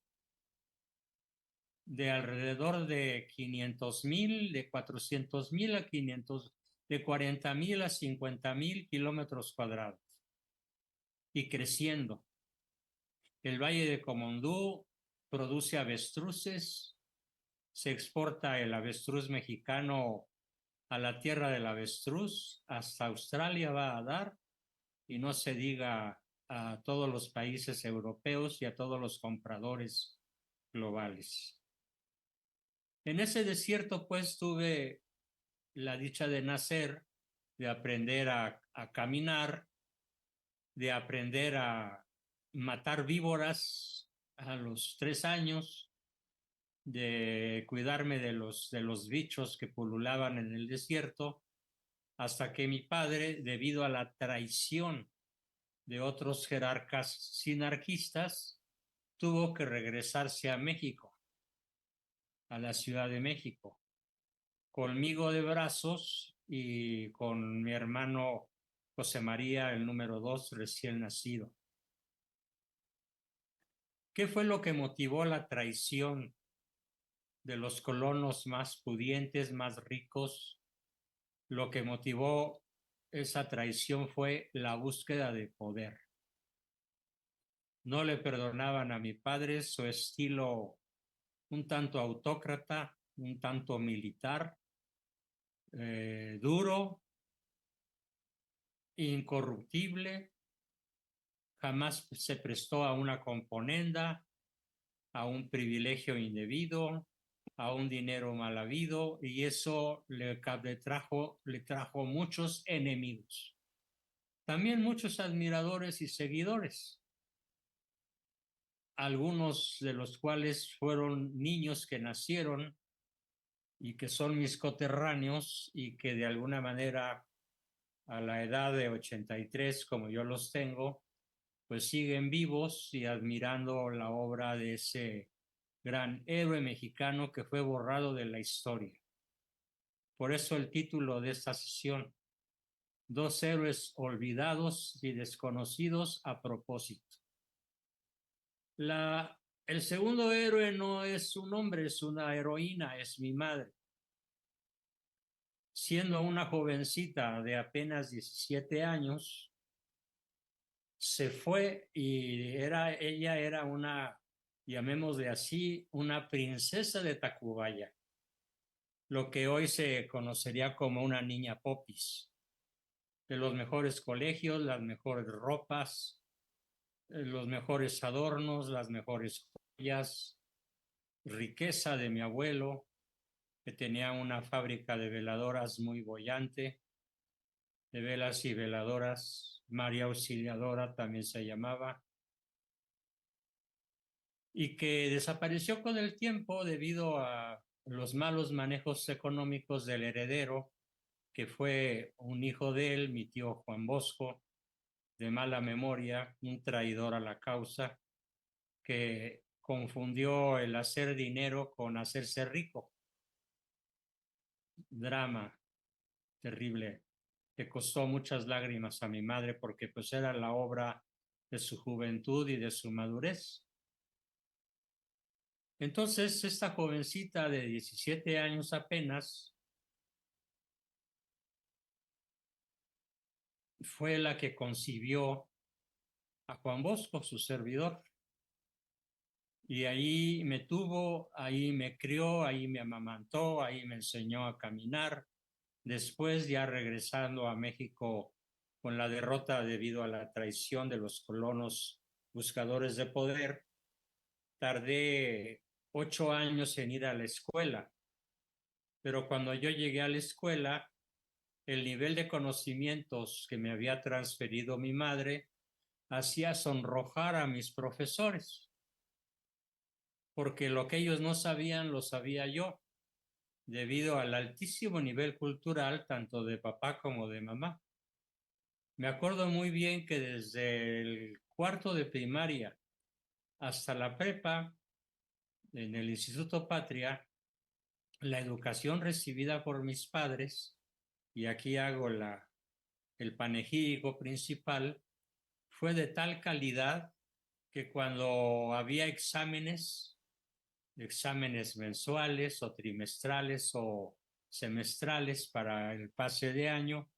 de alrededor de 500,000, de 400,000 a 500, de 40,000 a 50,000 kilómetros cuadrados y creciendo. El Valle de Comondú produce avestruces, se exporta el avestruz mexicano a la tierra del avestruz, hasta Australia va a dar, y no se diga a todos los países europeos y a todos los compradores globales. En ese desierto, pues, tuve la dicha de nacer, de aprender a caminar, de aprender a matar víboras a los 3 años, de cuidarme de los bichos que pululaban en el desierto, hasta que mi padre, debido a la traición de otros jerarcas sinarquistas, tuvo que regresarse a México, a la Ciudad de México, conmigo de brazos y con mi hermano José María, el número 2, recién nacido. ¿Qué fue lo que motivó la traición de los colonos más pudientes, más ricos? Lo que motivó esa traición fue la búsqueda de poder. No le perdonaban a mi padre su estilo un tanto autócrata, un tanto militar, duro, incorruptible, jamás se prestó a una componenda, a un privilegio indebido, a un dinero mal habido, y eso le trajo muchos enemigos. También muchos admiradores y seguidores, algunos de los cuales fueron niños que nacieron y que son mis coterráneos y que de alguna manera a la edad de 83, como yo los tengo, pues siguen vivos y admirando la obra de ese gran héroe mexicano que fue borrado de la historia. Por eso el título de esta sesión, Dos héroes olvidados y desconocidos a propósito. El segundo héroe no es un hombre, es una heroína, es mi madre. Siendo una jovencita de apenas 17 años, se fue y ella era una, llamémosle así, una princesa de Tacubaya, lo que hoy se conocería como una niña popis, de los mejores colegios, las mejores ropas, los mejores adornos, las mejores joyas, riqueza de mi abuelo, que tenía una fábrica de veladoras muy boyante, de velas y veladoras, María Auxiliadora también se llamaba, y que desapareció con el tiempo debido a los malos manejos económicos del heredero, que fue un hijo de él, mi tío Juan Bosco, de mala memoria, un traidor a la causa, que confundió el hacer dinero con hacerse rico. Drama terrible que costó muchas lágrimas a mi madre porque pues era la obra de su juventud y de su madurez. Entonces, esta jovencita de 17 años apenas fue la que concibió a Juan Bosco, su servidor. Y ahí me tuvo, ahí me crió, ahí me amamantó, ahí me enseñó a caminar. Después, ya regresando a México con la derrota debido a la traición de los colonos buscadores de poder, tardé 8 años en ir a la escuela. Pero cuando yo llegué a la escuela, el nivel de conocimientos que me había transferido mi madre hacía sonrojar a mis profesores, porque lo que ellos no sabían lo sabía yo, debido al altísimo nivel cultural tanto de papá como de mamá. Me acuerdo muy bien que desde el cuarto de primaria hasta la prepa, en el Instituto Patria, la educación recibida por mis padres, y aquí hago el panegírico principal, fue de tal calidad que cuando había exámenes mensuales o trimestrales o semestrales para el pase de año,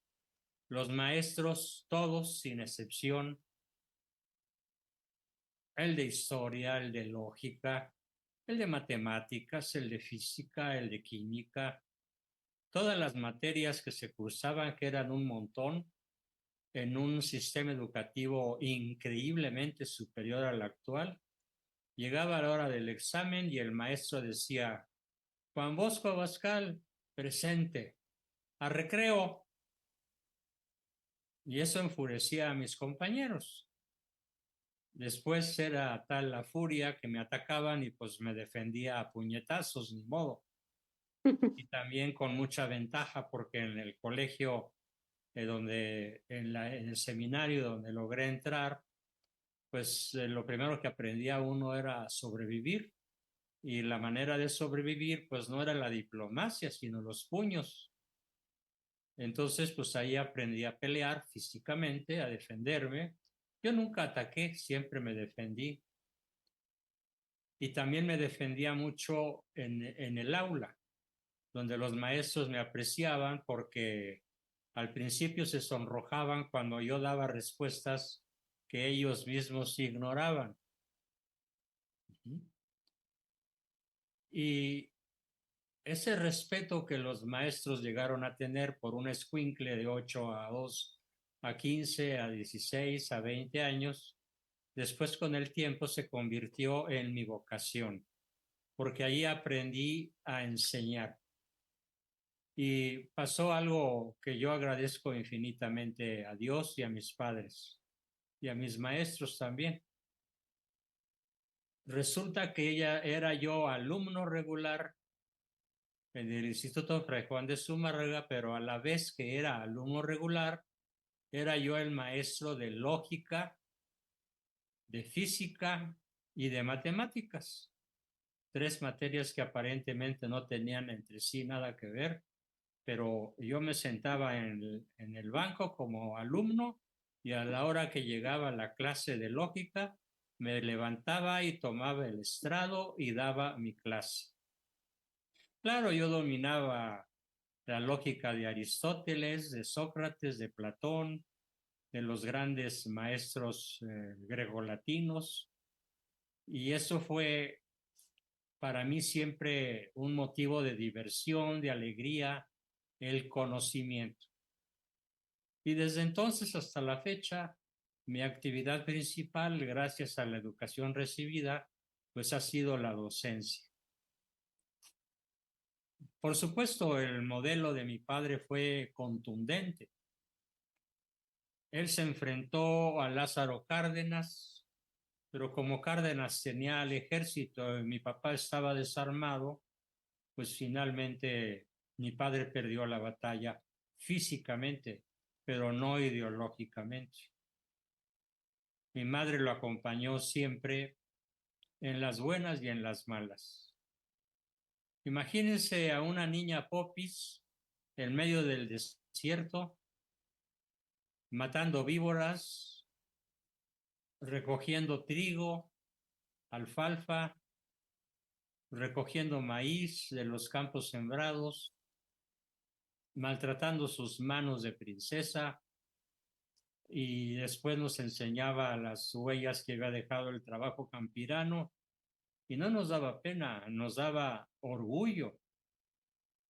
los maestros, todos sin excepción, el de historia, el de lógica, el de matemáticas, el de física, el de química, todas las materias que se cursaban, que eran un montón, en un sistema educativo increíblemente superior al actual. Llegaba la hora del examen y el maestro decía: Juan Bosco Abascal, presente, a recreo. Y eso enfurecía a mis compañeros. Después era tal la furia que me atacaban y pues me defendía a puñetazos, ni modo. Y también con mucha ventaja porque en el colegio, en el seminario donde logré entrar, pues lo primero que aprendía uno era sobrevivir. Y la manera de sobrevivir pues no era la diplomacia, sino los puños. Entonces pues ahí aprendí a pelear físicamente, a defenderme. Yo nunca ataqué, siempre me defendí. Y también me defendía mucho en el aula, donde los maestros me apreciaban porque al principio se sonrojaban cuando yo daba respuestas que ellos mismos ignoraban. Y ese respeto que los maestros llegaron a tener por un escuincle de 8 a 2, a 15, a 16, a 20 años, después con el tiempo se convirtió en mi vocación, porque ahí aprendí a enseñar. Y pasó algo que yo agradezco infinitamente a Dios y a mis padres y a mis maestros también. Resulta que era yo alumno regular en el Instituto Fray Juan de Zumárraga, pero a la vez que era alumno regular, era yo el maestro de lógica, de física y de matemáticas. 3 materias que aparentemente no tenían entre sí nada que ver, pero yo me sentaba en el banco como alumno y a la hora que llegaba la clase de lógica, me levantaba y tomaba el estrado y daba mi clase. Claro, yo dominaba la lógica de Aristóteles, de Sócrates, de Platón, de los grandes maestros grecolatinos, y eso fue para mí siempre un motivo de diversión, de alegría, el conocimiento. Y desde entonces hasta la fecha, mi actividad principal, gracias a la educación recibida, pues ha sido la docencia. Por supuesto, el modelo de mi padre fue contundente. Él se enfrentó a Lázaro Cárdenas, pero como Cárdenas tenía al ejército y mi papá estaba desarmado, pues finalmente mi padre perdió la batalla físicamente, pero no ideológicamente. Mi madre lo acompañó siempre en las buenas y en las malas. Imagínense a una niña popis en medio del desierto, matando víboras, recogiendo trigo, alfalfa, recogiendo maíz de los campos sembrados, maltratando sus manos de princesa, y después nos enseñaba las huellas que había dejado el trabajo campirano, y no nos daba pena, nos daba orgullo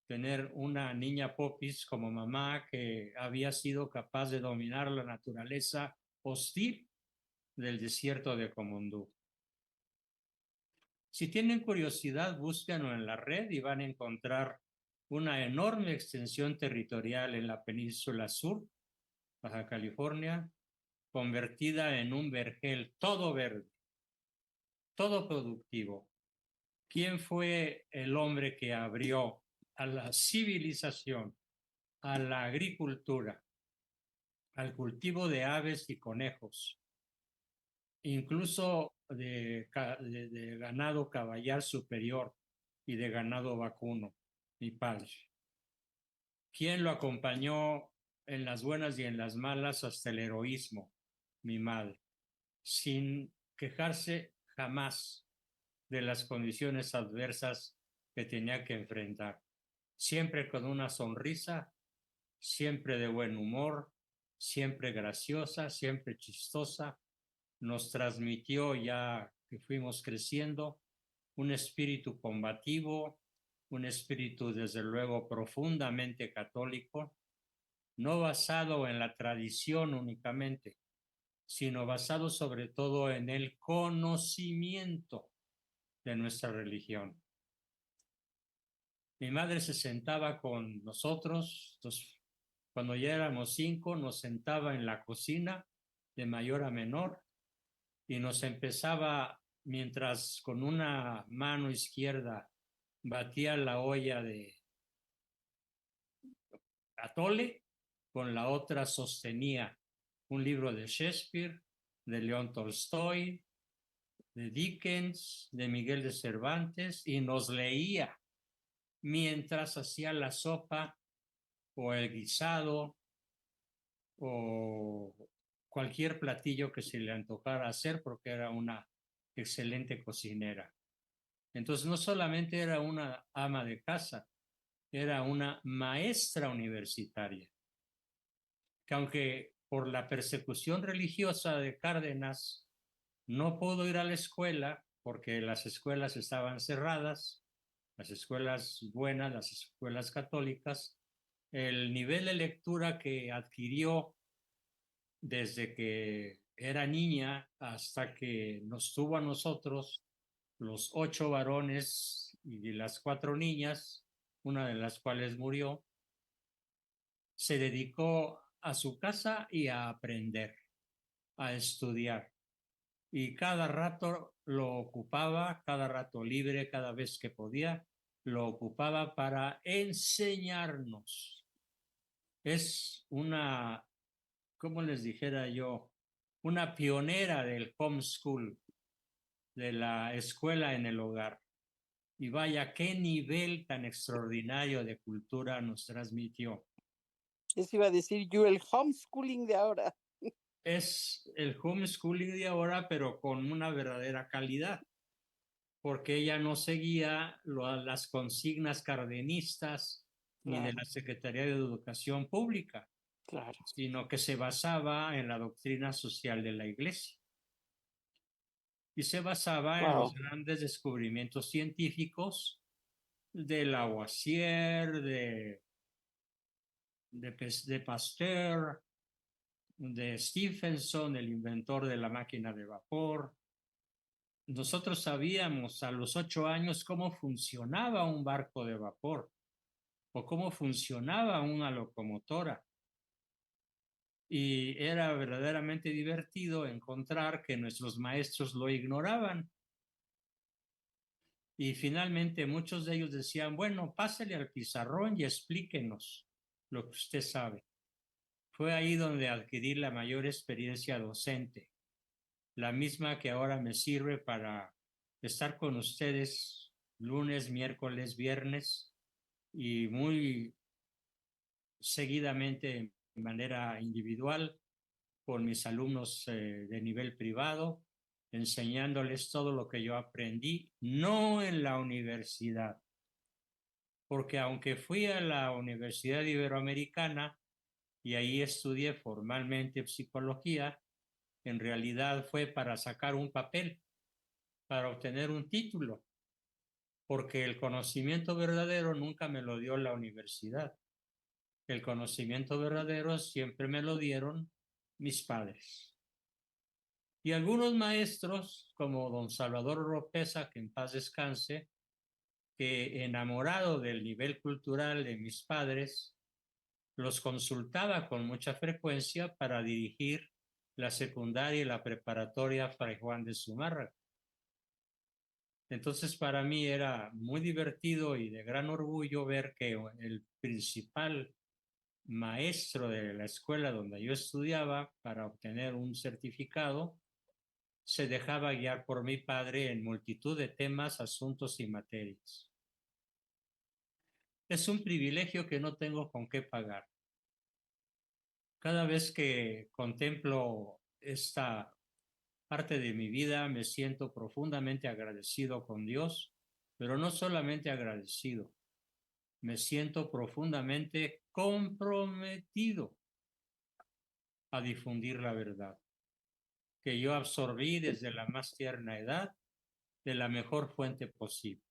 tener una niña popis como mamá que había sido capaz de dominar la naturaleza hostil del desierto de Comondú. Si tienen curiosidad, búsquenlo en la red y van a encontrar una enorme extensión territorial en la península sur, Baja California, convertida en un vergel todo verde, todo productivo. ¿Quién fue el hombre que abrió a la civilización, a la agricultura, al cultivo de aves y conejos, incluso de ganado caballar superior y de ganado vacuno? Mi padre. ¿Quién lo acompañó en las buenas y en las malas hasta el heroísmo? Mi madre, sin quejarse jamás de las condiciones adversas que tenía que enfrentar. Siempre con una sonrisa, siempre de buen humor, siempre graciosa, siempre chistosa. Nos transmitió, ya que fuimos creciendo, un espíritu combativo, un espíritu desde luego profundamente católico, no basado en la tradición únicamente, sino basado sobre todo en el conocimiento de nuestra religión. Mi madre se sentaba con nosotros, cuando ya éramos 5, nos sentaba en la cocina de mayor a menor y nos empezaba, mientras con una mano izquierda batía la olla de atole, con la otra sostenía un libro de Shakespeare, de León Tolstoy, de Dickens, de Miguel de Cervantes, y nos leía mientras hacía la sopa o el guisado o cualquier platillo que se le antojara hacer, porque era una excelente cocinera. Entonces no solamente era una ama de casa, era una maestra universitaria, que aunque por la persecución religiosa de Cárdenas no pudo ir a la escuela porque las escuelas estaban cerradas, las escuelas buenas, las escuelas católicas, el nivel de lectura que adquirió desde que era niña hasta que nos tuvo a nosotros, los 8 varones y las 4 niñas, una de las cuales murió, se dedicó a su casa y a aprender, a estudiar. Y cada rato lo ocupaba, cada rato libre, cada vez que podía, lo ocupaba para enseñarnos. Es una, ¿cómo les dijera yo? Una pionera del homeschool, de la escuela en el hogar. Y vaya, qué nivel tan extraordinario de cultura nos transmitió. Eso iba a decir yo, el homeschooling de ahora. Es el homeschooling de ahora, pero con una verdadera calidad, porque ella no seguía las consignas cardenistas ni de la Secretaría de Educación Pública, sino que se basaba en la doctrina social de la Iglesia. Y se basaba en los grandes descubrimientos científicos de Lavoisier, de Pasteur, de Stephenson, el inventor de la máquina de vapor. Nosotros sabíamos a los 8 años cómo funcionaba un barco de vapor o cómo funcionaba una locomotora. Y era verdaderamente divertido encontrar que nuestros maestros lo ignoraban. Y finalmente muchos de ellos decían, bueno, pásele al pizarrón y explíquenos lo que usted sabe. Fue ahí donde adquirí la mayor experiencia docente, la misma que ahora me sirve para estar con ustedes lunes, miércoles, viernes y muy seguidamente de manera individual con mis alumnos de nivel privado, enseñándoles todo lo que yo aprendí, no en la universidad, porque aunque fui a la Universidad Iberoamericana y ahí estudié formalmente psicología, en realidad fue para sacar un papel, para obtener un título, porque el conocimiento verdadero nunca me lo dio la universidad. El conocimiento verdadero siempre me lo dieron mis padres. Y algunos maestros, como don Salvador Oropesa, que en paz descanse, que enamorado del nivel cultural de mis padres, los consultaba con mucha frecuencia para dirigir la secundaria y la preparatoria Fray Juan de Zumárraga. Entonces para mí era muy divertido y de gran orgullo ver que el principal maestro de la escuela donde yo estudiaba para obtener un certificado se dejaba guiar por mi padre en multitud de temas, asuntos y materias. Es un privilegio que no tengo con qué pagar. Cada vez que contemplo esta parte de mi vida me siento profundamente agradecido con Dios, pero no solamente agradecido, me siento profundamente comprometido a difundir la verdad que yo absorbí desde la más tierna edad de la mejor fuente posible.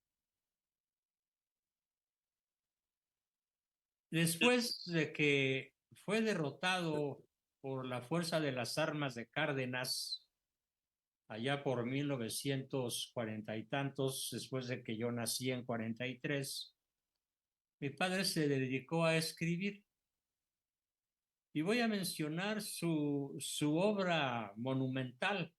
Después de que fue derrotado por la fuerza de las armas de Cárdenas, allá por 1940 y tantos, después de que yo nací en 43, mi padre se dedicó a escribir. Y voy a mencionar su obra monumental.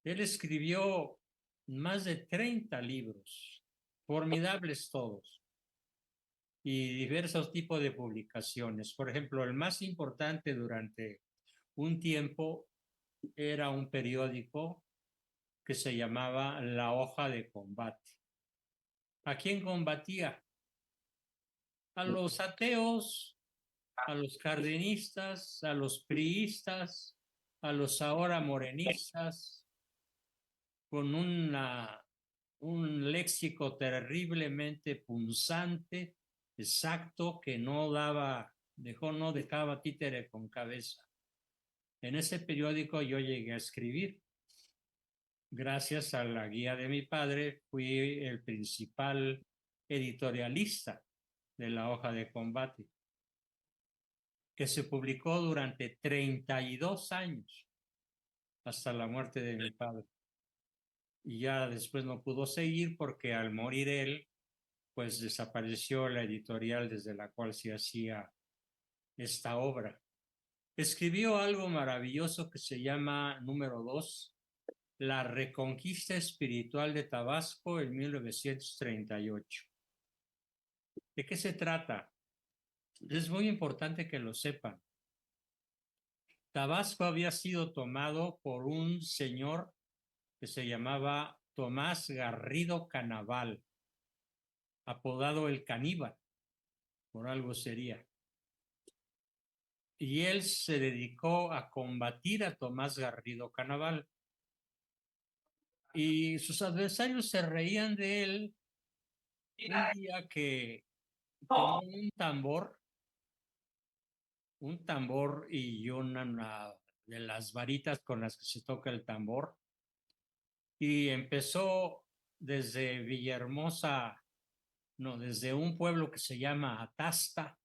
Él escribió más de 30 libros, formidables todos, y diversos tipos de publicaciones. Por ejemplo, el más importante durante un tiempo era un periódico que se llamaba La Hoja de Combate. ¿A quién combatía? A los ateos, a los cardenistas, a los priistas, a los ahora morenistas, con un léxico terriblemente punzante, exacto, que no dejaba títere con cabeza. En ese periódico yo llegué a escribir. Gracias a la guía de mi padre, fui el principal editorialista de La Hoja de Combate, que se publicó durante 32 años, hasta la muerte de mi padre. Y ya después no pudo seguir porque al morir él, pues desapareció la editorial desde la cual se hacía esta obra. Escribió algo maravilloso que se llama, número 2, La Reconquista Espiritual de Tabasco en 1938. ¿De qué se trata? Es muy importante que lo sepan. Tabasco había sido tomado por un señor que se llamaba Tomás Garrido Canaval, apodado el Caníbal, por algo sería. Y él se dedicó a combatir a Tomás Garrido Canaval. Y sus adversarios se reían de él un día que tomó un tambor y una de las varitas con las que se toca el tambor, y empezó desde Villahermosa, no, desde un pueblo que se llama Atasta,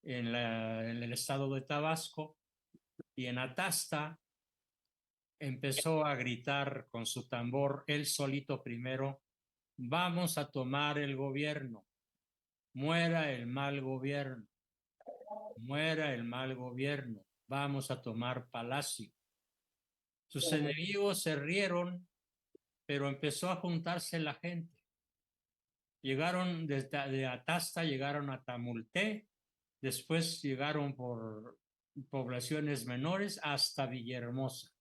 en el estado de Tabasco, y en Atasta empezó a gritar con su tambor, él solito primero: vamos a tomar el gobierno, muera el mal gobierno, muera el mal gobierno, vamos a tomar Palacio. Sus enemigos se rieron, pero empezó a juntarse la gente. Llegaron de Atasta, llegaron a Tamulté, después llegaron por poblaciones menores hasta Villahermosa.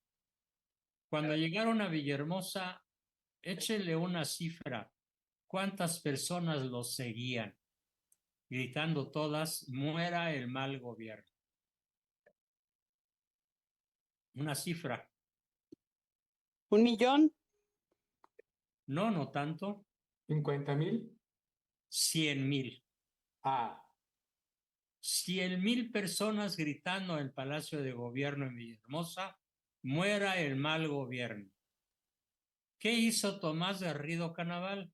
Cuando llegaron a Villahermosa, échele una cifra, ¿cuántas personas los seguían? Gritando todas: muera el mal gobierno. Una cifra. ¿1 millón? No, no tanto. 50,000. 100,000. Ah, 100,000 personas gritando en el Palacio de Gobierno en Villahermosa: muera el mal gobierno. ¿Qué hizo Tomás Garrido Canaval?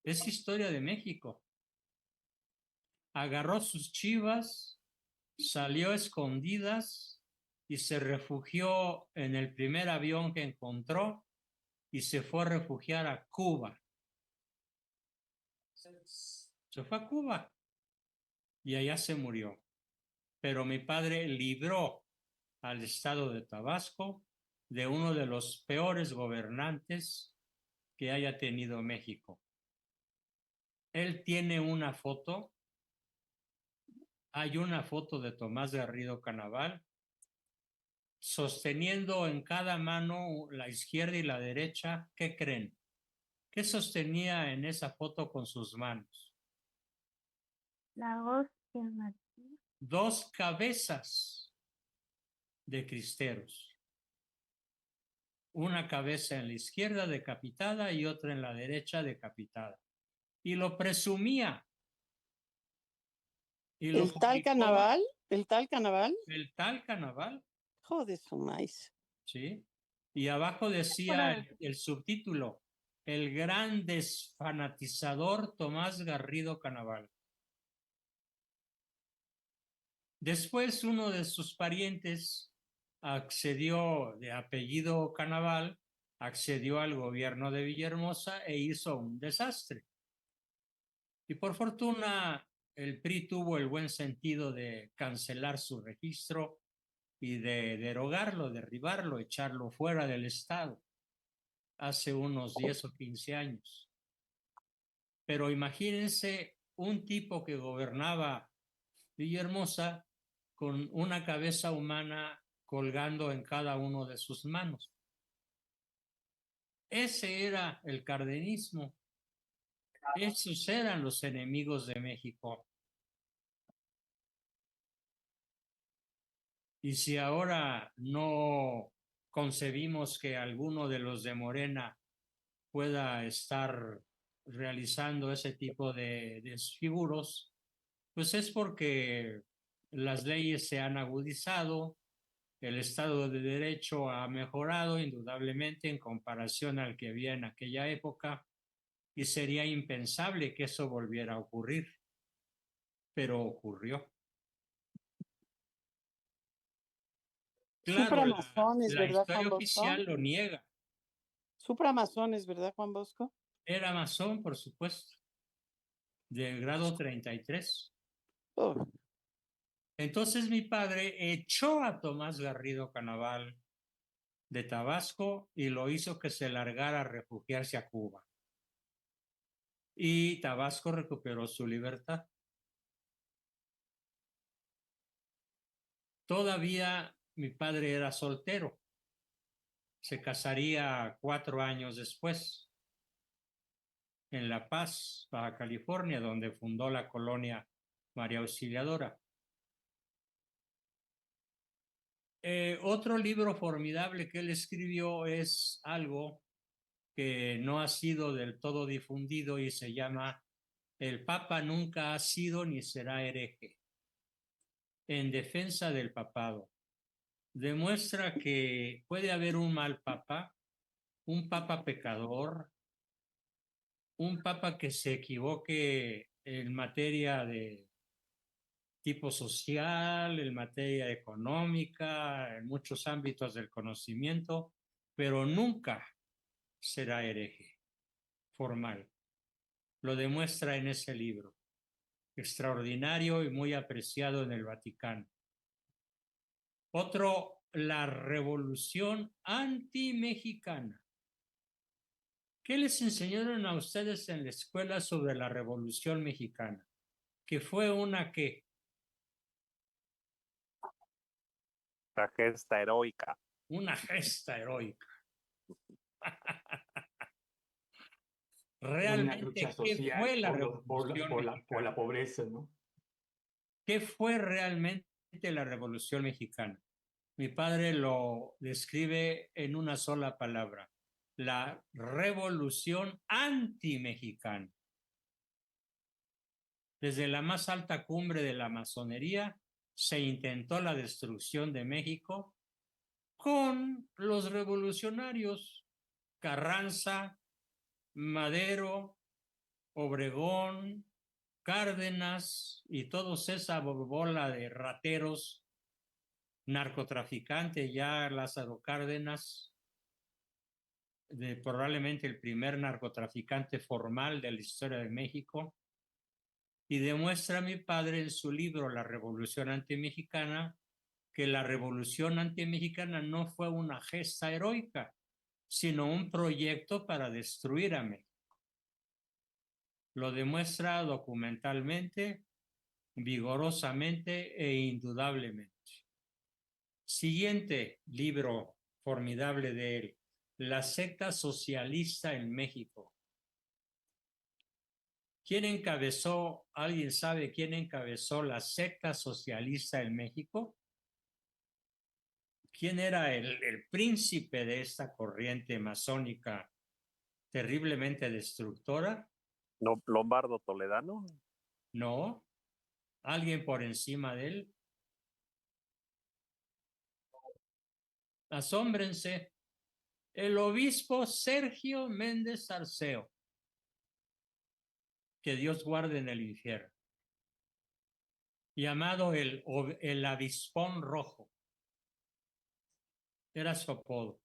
Es historia de México. Agarró sus chivas, salió a escondidas y se refugió en el primer avión que encontró y se fue a refugiar a Cuba. Se fue a Cuba y allá se murió. Pero mi padre libró al estado de Tabasco de uno de los peores gobernantes que haya tenido México. Él tiene una foto, hay una foto de Tomás Garrido Canaval sosteniendo en cada mano, la izquierda y la derecha, ¿qué creen? ¿Qué sostenía en esa foto con sus manos? La hostia, Martín. 2 cabezas de cristeros. Una cabeza en la izquierda decapitada y otra en la derecha decapitada. Y lo presumía. Y lo ¿El tal publicó Canaval? ¿El tal Canaval? el tal Canaval, Joder, su maíz. ¿sí? Y abajo decía el subtítulo: el gran desfanatizador Tomás Garrido Canaval. Después uno de sus parientes accedió, de apellido Canaval, accedió al gobierno de Villahermosa e hizo un desastre. Y por fortuna el PRI tuvo el buen sentido de cancelar su registro y de derogarlo, derribarlo, echarlo fuera del Estado hace unos 10 o 15 años. Pero imagínense un tipo que gobernaba Villahermosa con una cabeza humana colgando en cada uno de sus manos. Ese era el cardenismo. Esos eran los enemigos de México. Y si ahora no concebimos que alguno de los de Morena pueda estar realizando ese tipo de desfiguros, pues es porque las leyes se han agudizado, el Estado de Derecho ha mejorado indudablemente en comparación al que había en aquella época, y sería impensable que eso volviera a ocurrir, pero ocurrió. Claro, Supramasones, la ¿verdad, historia Juan Bosco? oficial lo niega. Supramasones, ¿verdad, Juan Bosco? Era masón, por supuesto, del grado 33. Oh, Entonces mi padre echó a Tomás Garrido Canaval de Tabasco y lo hizo que se largara a refugiarse a Cuba. Y Tabasco recuperó su libertad. Todavía mi padre era soltero. se casaría 4 años después en La Paz, Baja California, donde fundó la colonia María Auxiliadora. Otro libro formidable que él escribió es algo que no ha sido del todo difundido y se llama El Papa nunca ha sido ni será hereje, en defensa del papado. Demuestra que puede haber un mal papa, un papa pecador, un papa que se equivoque en materia de tipo social, en materia económica, en muchos ámbitos del conocimiento, pero nunca será hereje formal. Lo demuestra en ese libro, extraordinario y muy apreciado en el Vaticano. Otro, la revolución antimexicana. ¿Qué les enseñaron a ustedes en la escuela sobre la revolución mexicana? ¿Que fue una qué? La gesta heroica. Una gesta heroica. Realmente, una lucha ¿qué social fue la por revolución la mexicana? pobreza, ¿no? ¿Qué fue realmente la revolución mexicana? Mi padre lo describe en una sola palabra: la revolución antimexicana. Desde la más alta cumbre de la masonería se intentó la destrucción de México con los revolucionarios Carranza, Madero, Obregón, Cárdenas y todos esa bola de rateros, narcotraficantes, ya Lázaro Cárdenas, probablemente el primer narcotraficante formal de la historia de México. Y demuestra mi padre en su libro La Revolución Antimexicana que la Revolución Antimexicana no fue una gesta heroica, sino un proyecto para destruir a México. Lo demuestra documentalmente, vigorosamente e indudablemente. Siguiente libro formidable de él: La secta socialista en México. ¿Alguien sabe quién encabezó la secta socialista en México? ¿Quién era el príncipe de esta corriente masónica terriblemente destructora? ¿No, Lombardo Toledano? No. ¿Alguien por encima de él? Asómbrense. El obispo Sergio Méndez Arceo, que Dios guarde en el infierno, llamado el avispón rojo. Era su apodo,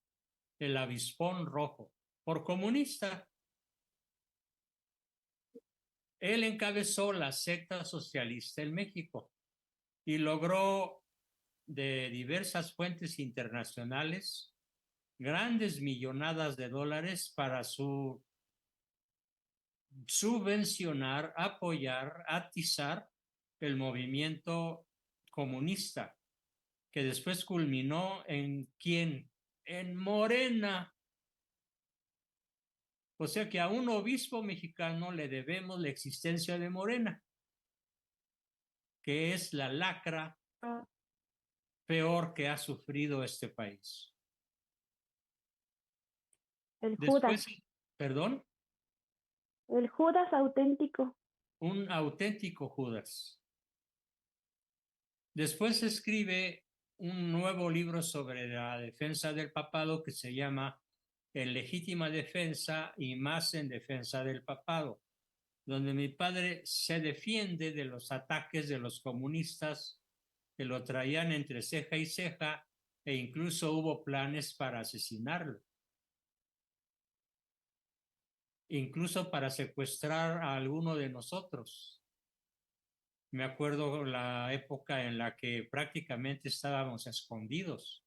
el avispón rojo, por comunista. Él encabezó la secta socialista en México y logró de diversas fuentes internacionales grandes millonadas de dólares para subvencionar, apoyar, atizar el movimiento comunista, que después culminó en ¿quién? En Morena. O sea que a un obispo mexicano le debemos la existencia de Morena, que es la lacra peor que ha sufrido este país. El Después, Judas. ¿perdón? El Judas auténtico. Un auténtico Judas. Después escribe un nuevo libro sobre la defensa del papado que se llama En legítima defensa y más en defensa del papado, donde mi padre se defiende de los ataques de los comunistas que lo traían entre ceja y ceja e incluso hubo planes para asesinarlo. Incluso para secuestrar a alguno de nosotros. Me acuerdo la época en la que prácticamente estábamos escondidos,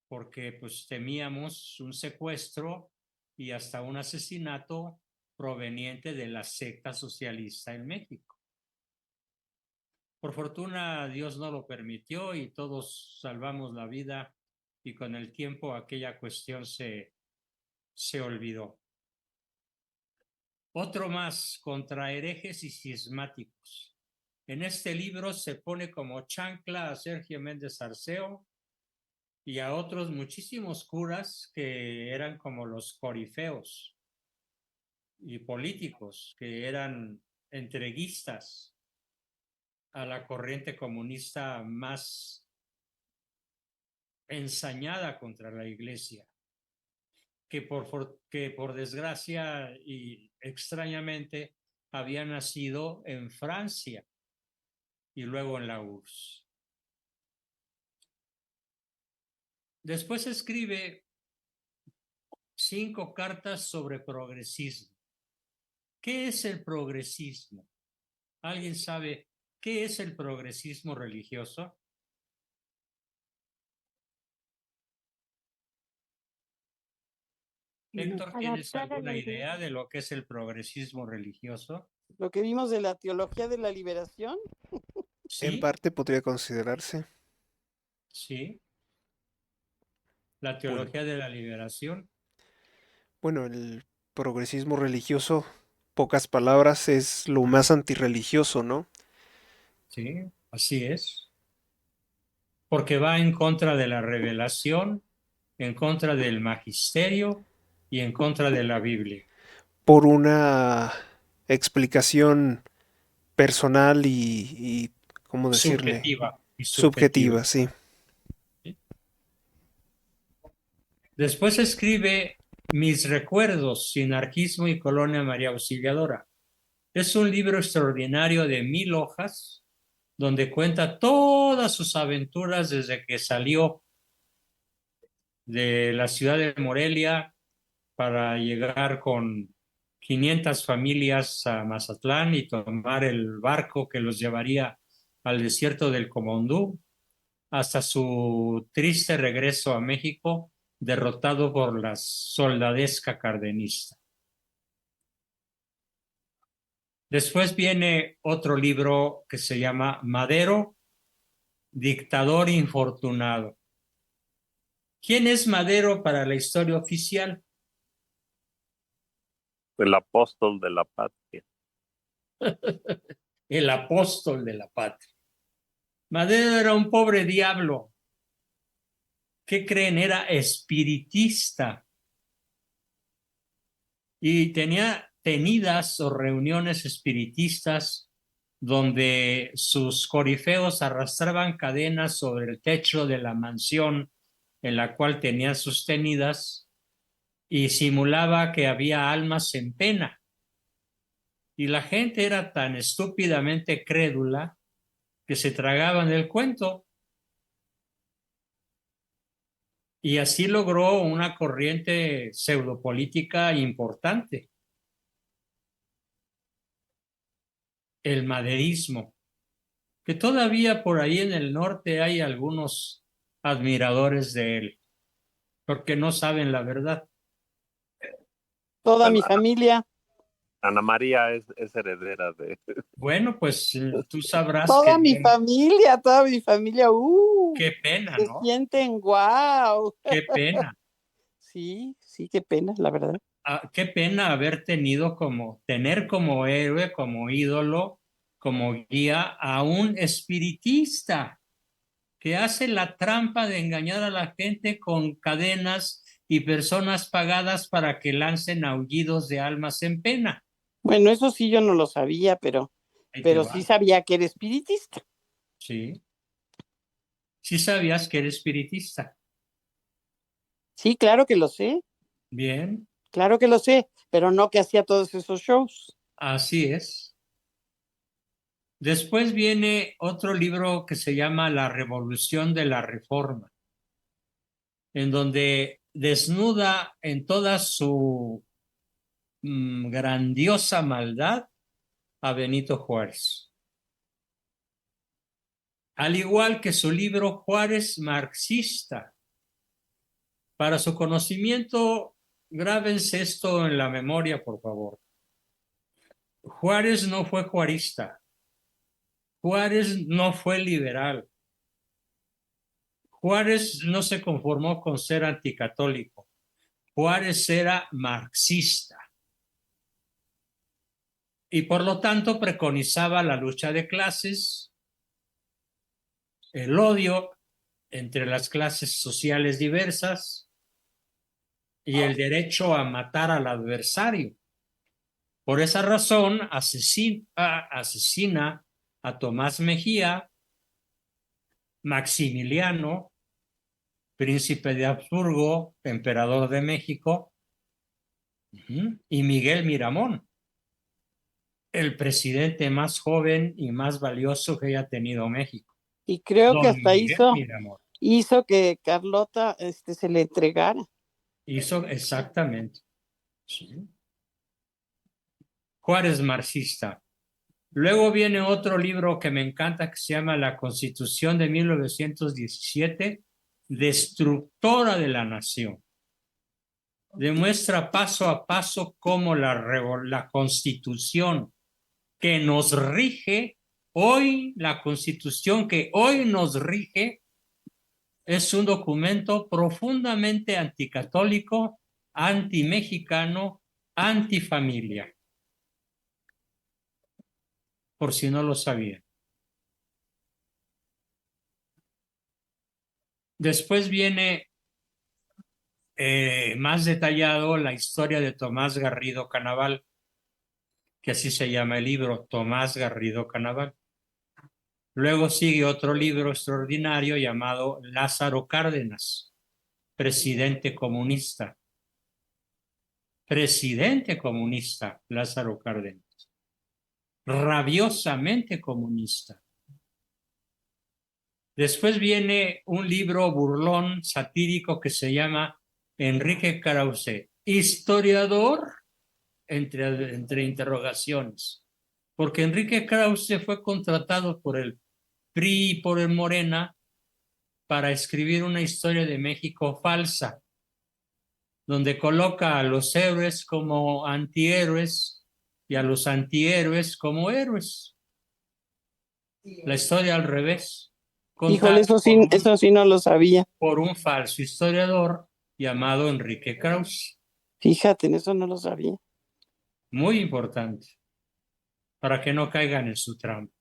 porque pues temíamos un secuestro y hasta un asesinato proveniente de la secta socialista en México. Por fortuna Dios no lo permitió y todos salvamos la vida y con el tiempo aquella cuestión se olvidó. Otro más, contra herejes y cismáticos. En este libro se pone como chancla a Sergio Méndez Arceo y a otros muchísimos curas que eran como los corifeos y políticos, que eran entreguistas a la corriente comunista más ensañada contra la Iglesia, que por desgracia y extrañamente había nacido en Francia y luego en la URSS. Después escribe 5 cartas sobre progresismo. ¿Qué es el progresismo? ¿Alguien sabe qué es el progresismo religioso? Héctor, ¿tienes Adaptar a alguna la iglesia. idea de lo que es el progresismo religioso? Lo que vimos de la teología de la liberación. En Sí, parte podría considerarse. sí. La Bueno, teología de la liberación. bueno, el progresismo religioso, pocas palabras, es lo más antirreligioso, ¿no? Sí, así es. Porque va en contra de la revelación, en contra del magisterio y en contra de la Biblia. Por una explicación personal y ¿cómo decirle? Subjetiva y subjetiva. Subjetiva, sí. Después escribe Mis recuerdos, sinarquismo y colonia María Auxiliadora. Es un libro extraordinario de 1000 hojas, donde cuenta todas sus aventuras desde que salió de la ciudad de Morelia para llegar con 500 familias a Mazatlán y tomar el barco que los llevaría al desierto del Comondú, hasta su triste regreso a México, derrotado por la soldadesca cardenista. Después viene otro libro que se llama Madero, dictador infortunado. ¿Quién es Madero para la historia oficial? El apóstol de la patria. El apóstol de la patria. Madero era un pobre diablo. ¿Qué creen? Era espiritista y tenía tenidas o reuniones espiritistas donde sus corifeos arrastraban cadenas sobre el techo de la mansión en la cual tenían sus tenidas y simulaba que había almas en pena. Y la gente era tan estúpidamente crédula que se tragaban el cuento. Y así logró una corriente pseudopolítica importante, el maderismo, que todavía por ahí en el norte hay algunos admiradores de él, porque no saben la verdad. Toda Bueno, mi familia. Ana María es heredera de... Bueno, pues tú sabrás Toda que mi familia, qué pena, se ¿no? sienten guau. Qué pena. Sí, sí, qué pena, la verdad. Qué pena haber tener como héroe, como ídolo, como guía a un espiritista que hace la trampa de engañar a la gente con cadenas y personas pagadas para que lancen aullidos de almas en pena. Bueno, eso sí yo no lo sabía, pero Ahí te va. sí sabía que era espiritista. Sí. Sí sabías que eres espiritista. Sí, claro que lo sé, Bien, claro que lo sé, pero no que hacía todos esos shows. así es. Después viene otro libro que se llama La Revolución de la Reforma, en donde desnuda en toda su grandiosa maldad a Benito Juárez. Al igual que su libro Juárez marxista. Para su conocimiento, grábense esto en la memoria, por favor. Juárez no fue juarista. Juárez no fue liberal. Juárez no se conformó con ser anticatólico. Juárez era marxista y por lo tanto preconizaba la lucha de clases, el odio entre las clases sociales diversas y el derecho a matar al adversario. Por esa razón asesina a Tomás Mejía, Maximiliano, príncipe de Habsburgo, emperador de México, y Miguel Miramón, el presidente más joven y más valioso que haya tenido México. Y creo que Don hasta Miguel Miramón. hizo que Carlota se le entregara. Hizo exactamente. Sí. Juárez marxista. Luego viene otro libro que me encanta que se llama La Constitución de 1917, destructora de la nación. Demuestra paso a paso cómo la Constitución que nos rige hoy, la Constitución que hoy nos rige, es un documento profundamente anticatólico, antimexicano, antifamilia. Por si no lo sabía. Después viene más detallado la historia de Tomás Garrido Canaval, que así se llama el libro, Tomás Garrido Canaval. Luego sigue otro libro extraordinario llamado Lázaro Cárdenas, presidente comunista. Presidente comunista, Lázaro Cárdenas. Rabiosamente comunista. Después viene un libro burlón, satírico, que se llama Enrique Krause, historiador, entre interrogaciones, porque Enrique Krause fue contratado por el PRI y por el Morena para escribir una historia de México falsa, donde coloca a los héroes como antihéroes y a los antihéroes como héroes. La historia al revés. Híjole, eso sí no lo sabía. Por un falso historiador llamado Enrique Krause. Fíjate, en eso no lo sabía. Muy importante, para que no caigan en su trampa.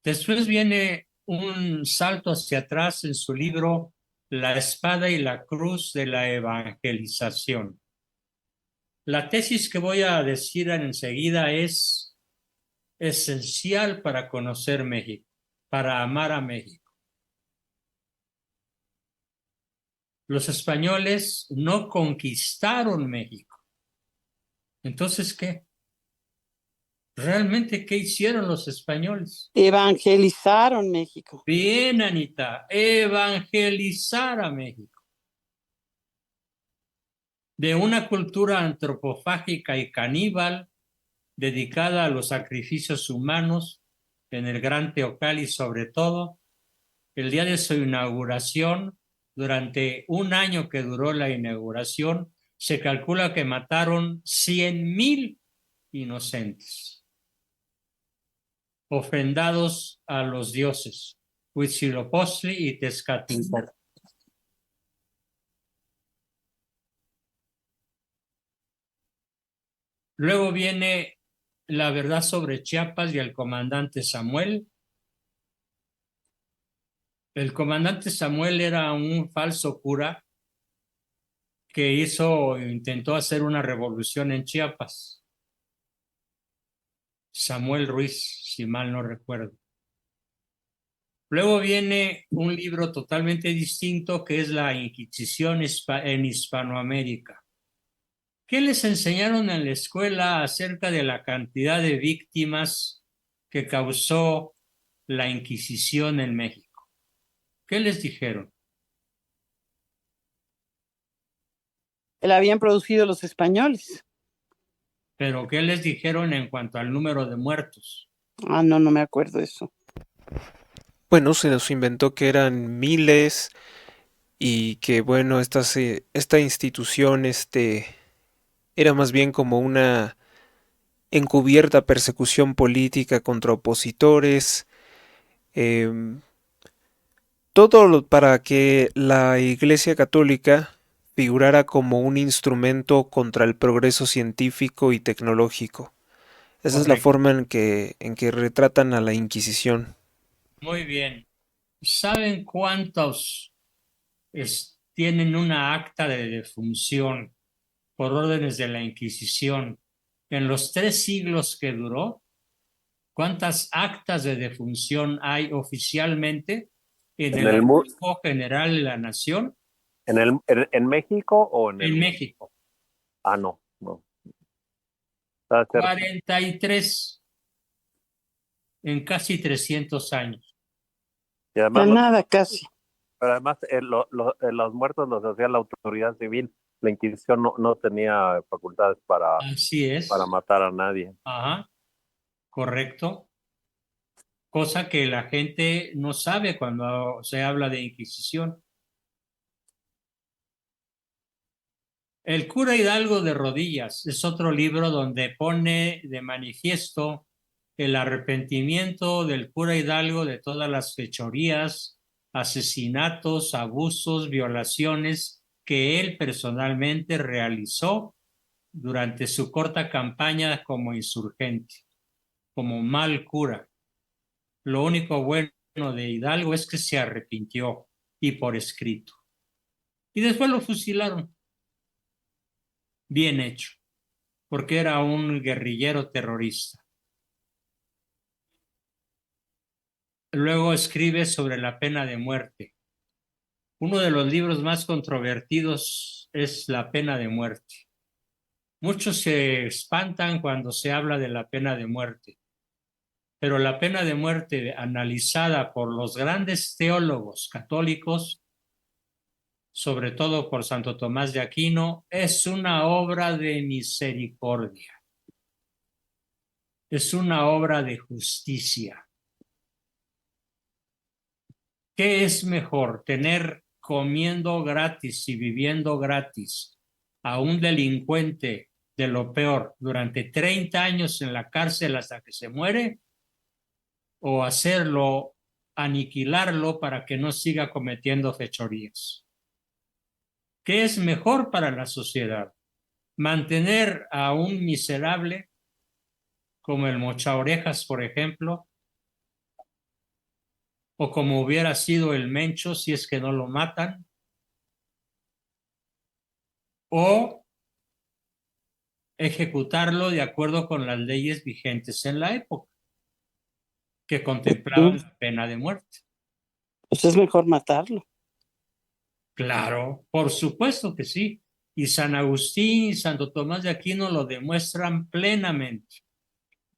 Después viene un salto hacia atrás en su libro La espada y la cruz de la evangelización. La tesis que voy a decir enseguida es esencial para conocer México, para amar a México. Los españoles no conquistaron México. Entonces, ¿qué? ¿Realmente qué hicieron los españoles? Evangelizaron México. Bien, Anita, evangelizar a México. De una cultura antropofágica y caníbal dedicada a los sacrificios humanos en el Gran Teocal y sobre todo, el día de su inauguración, durante un año que duró la inauguración, se calcula que mataron 100,000 inocentes, ofrendados a los dioses, Huitzilopochtli y Tezcatlipoca. Luego viene La verdad sobre Chiapas y el comandante Samuel. El comandante Samuel era un falso cura que intentó hacer una revolución en Chiapas. Samuel Ruiz, si mal no recuerdo. Luego viene un libro totalmente distinto que es La Inquisición en Hispanoamérica. ¿Qué les enseñaron en la escuela acerca de la cantidad de víctimas que causó la Inquisición en México? ¿Qué les dijeron? La habían producido los españoles. ¿Pero qué les dijeron en cuanto al número de muertos? No me acuerdo de eso. Bueno, se nos inventó que eran miles y que, bueno, esta institución era más bien como una encubierta persecución política contra opositores. para que la Iglesia Católica figurara como un instrumento contra el progreso científico y tecnológico. Esa es la Correcto. forma en que retratan a la Inquisición. Muy bien. ¿Saben cuántos tienen una acta de defunción por órdenes de la Inquisición en los 3 siglos que duró? ¿Cuántas actas de defunción hay oficialmente en ¿En el el mu- Archivo General de la Nación en México o en el en mundo? México? Ah, no, no. Está cerca. 43 en casi 300 años. Y además, Nada, casi. pero además los muertos los hacía la autoridad civil. La Inquisición no tenía facultades Así es. para matar a nadie. Ajá, correcto. Cosa que la gente no sabe cuando se habla de Inquisición. El cura Hidalgo de Rodillas es otro libro donde pone de manifiesto el arrepentimiento del cura Hidalgo de todas las fechorías, asesinatos, abusos, violaciones que él personalmente realizó durante su corta campaña como insurgente, como mal cura. Lo único bueno de Hidalgo es que se arrepintió y por escrito. Y después lo fusilaron. Bien hecho, porque era un guerrillero terrorista. Luego escribe sobre la pena de muerte. Uno de los libros más controvertidos es La pena de muerte. Muchos se espantan cuando se habla de la pena de muerte, pero la pena de muerte analizada por los grandes teólogos católicos, sobre todo por Santo Tomás de Aquino, es una obra de misericordia. Es una obra de justicia. ¿Qué es mejor, tener comiendo gratis y viviendo gratis a un delincuente de lo peor durante 30 años en la cárcel hasta que se muere? ¿O hacerlo, aniquilarlo para que no siga cometiendo fechorías? ¿Qué es mejor para la sociedad? ¿Mantener a un miserable como el Mocha Orejas, por ejemplo, o como hubiera sido el Mencho si es que no lo matan? ¿O ejecutarlo de acuerdo con las leyes vigentes en la época, que contemplaban la pena de muerte? Pues es mejor matarlo. Claro, por supuesto que sí. Y San Agustín y Santo Tomás de Aquino lo demuestran plenamente.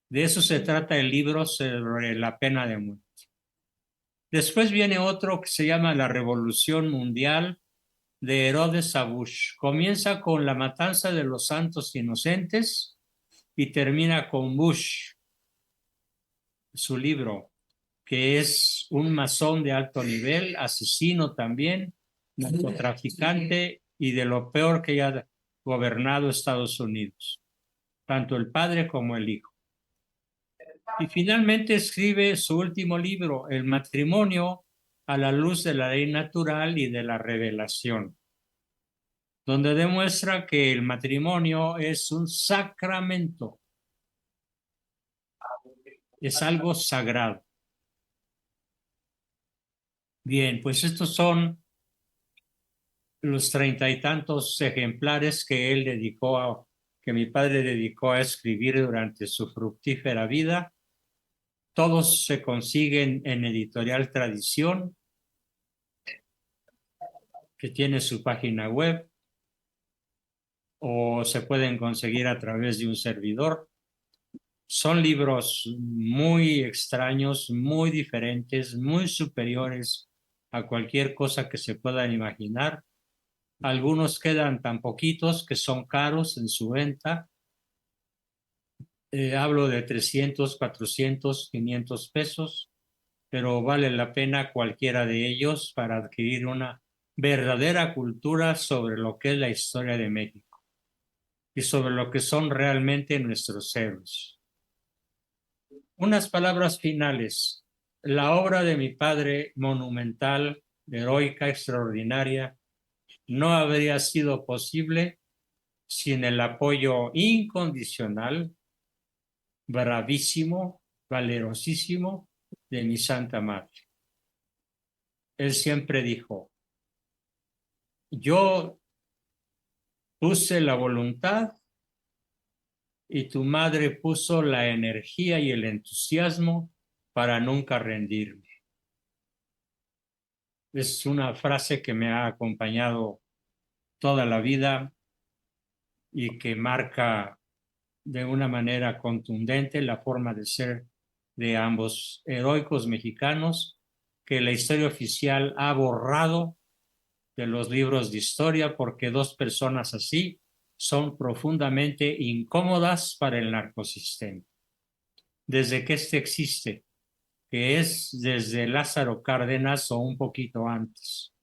De eso se trata el libro sobre la pena de muerte. Después viene otro que se llama La Revolución Mundial de Herodes a Bush. Comienza con la matanza de los santos inocentes y termina con Bush, su libro, que es un masón de alto nivel, asesino también, narcotraficante y de lo peor que haya gobernado Estados Unidos, tanto el padre como el hijo. Y finalmente escribe su último libro, El matrimonio a la luz de la ley natural y de la revelación, donde demuestra que el matrimonio es un sacramento, es algo sagrado. Bien, pues estos son los 30 y tantos ejemplares que él dedicó que mi padre dedicó a escribir durante su fructífera vida. Todos se consiguen en Editorial Tradición, que tiene su página web, o se pueden conseguir a través de un servidor. Son libros muy extraños, muy diferentes, muy superiores a cualquier cosa que se puedan imaginar. Algunos quedan tan poquitos que son caros en su venta. Hablo de 300, 400, 500 pesos, pero vale la pena cualquiera de ellos para adquirir una verdadera cultura sobre lo que es la historia de México y sobre lo que son realmente nuestros héroes. Unas palabras finales. La obra de mi padre, monumental, heroica, extraordinaria, no habría sido posible sin el apoyo incondicional, bravísimo, valerosísimo de mi Santa Madre. Él siempre dijo, yo puse la voluntad y tu madre puso la energía y el entusiasmo para nunca rendirme. Es una frase que me ha acompañado toda la vida y que marca de una manera contundente la forma de ser de ambos heroicos mexicanos que la historia oficial ha borrado de los libros de historia porque dos personas así son profundamente incómodas para el narcosistema. Desde que este existe, que es desde Lázaro Cárdenas o un poquito antes.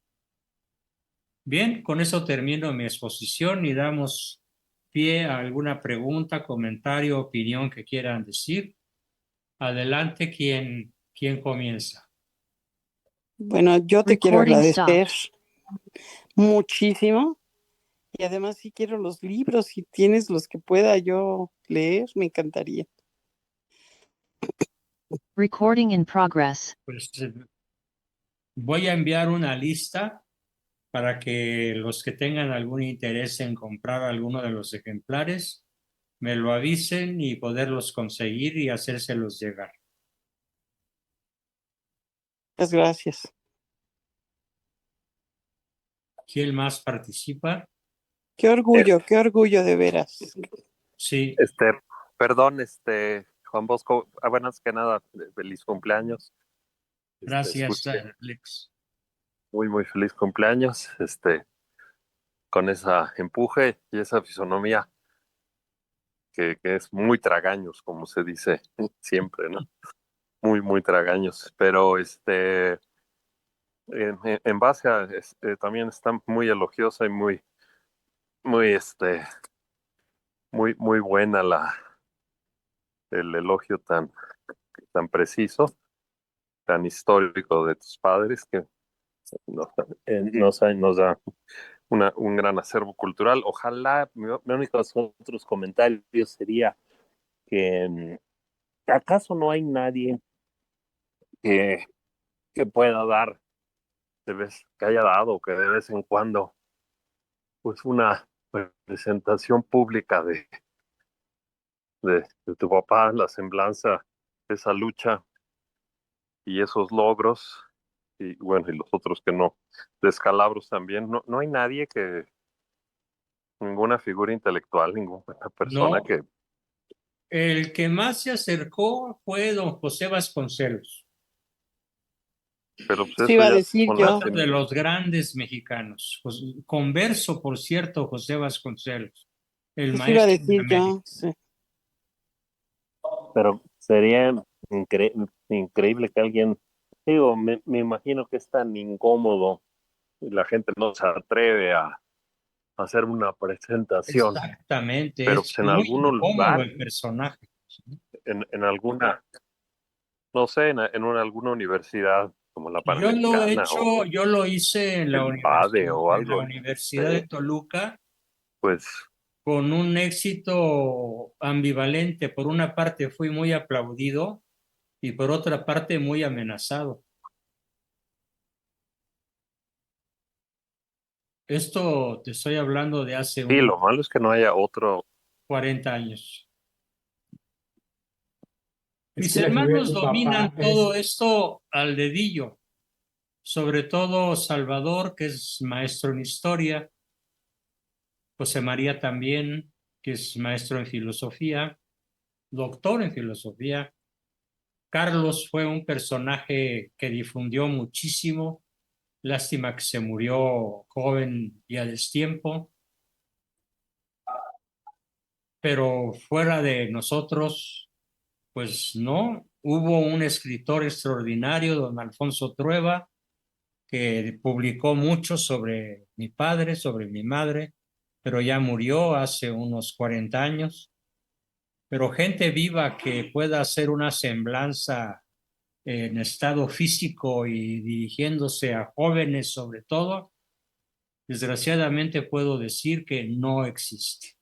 Bien, con eso termino mi exposición y damos pie a alguna pregunta, comentario, opinión que quieran decir. Adelante, ¿quién comienza? Bueno, yo te quiero agradecer muchísimo y además si quiero los libros, si tienes los que pueda yo leer, me encantaría. Recording in progress. Pues voy a enviar una lista para que los que tengan algún interés en comprar alguno de los ejemplares me lo avisen y poderlos conseguir y hacérselos llegar. Muchas gracias. ¿Quién más participa? Qué orgullo de veras. Sí. Perdón, Juan Bosco, buenas que nada, feliz cumpleaños. Gracias, Alex. Muy, muy feliz cumpleaños, con esa empuje y esa fisonomía que es muy tragaños, como se dice siempre, ¿no? Muy, muy tragaños, pero en base a, también está muy elogiosa y muy, muy, muy buena el elogio tan preciso, tan histórico de tus padres que nos da un gran acervo cultural. Ojalá, mi único otros comentarios sería que ¿acaso no hay nadie que pueda dar, que haya dado, que de vez en cuando, pues una presentación pública de tu papá, la semblanza, esa lucha y esos logros, y bueno, y los otros que no, descalabros también? No hay nadie ninguna figura intelectual, ninguna persona No. que... El que más se acercó fue don José Vasconcelos. Pero pues Sí, iba a decir yo. Uno de los grandes mexicanos. Converso, por cierto, José Vasconcelos. El Eso iba a maestro decir de América. yo. Sí. Pero sería increíble que alguien, digo, me imagino que es tan incómodo y la gente no se atreve a hacer una presentación. Exactamente, Pero es pues en muy algún incómodo lugar, el personaje. en alguna, no sé, en alguna universidad como la Yo lo he Panamericana o hecho, yo lo hice en la el PADE o algo, Universidad de Toluca pues con un éxito ambivalente. Por una parte fui muy aplaudido y por otra parte muy amenazado. Esto te estoy hablando de hace sí, lo malo es que no haya otro. 40 años. Mis que la figura de hermanos tu dominan papá todo esto al dedillo, sobre todo Salvador, que es maestro en historia, José María también, que es maestro en filosofía, doctor en filosofía. Carlos fue un personaje que difundió muchísimo. Lástima que se murió joven y a destiempo. Pero fuera de nosotros, pues no. Hubo un escritor extraordinario, don Alfonso Trueba, que publicó mucho sobre mi padre, sobre mi madre, pero ya murió hace unos 40 años. Pero gente viva que pueda hacer una semblanza en estado físico y dirigiéndose a jóvenes sobre todo, desgraciadamente puedo decir que no existe.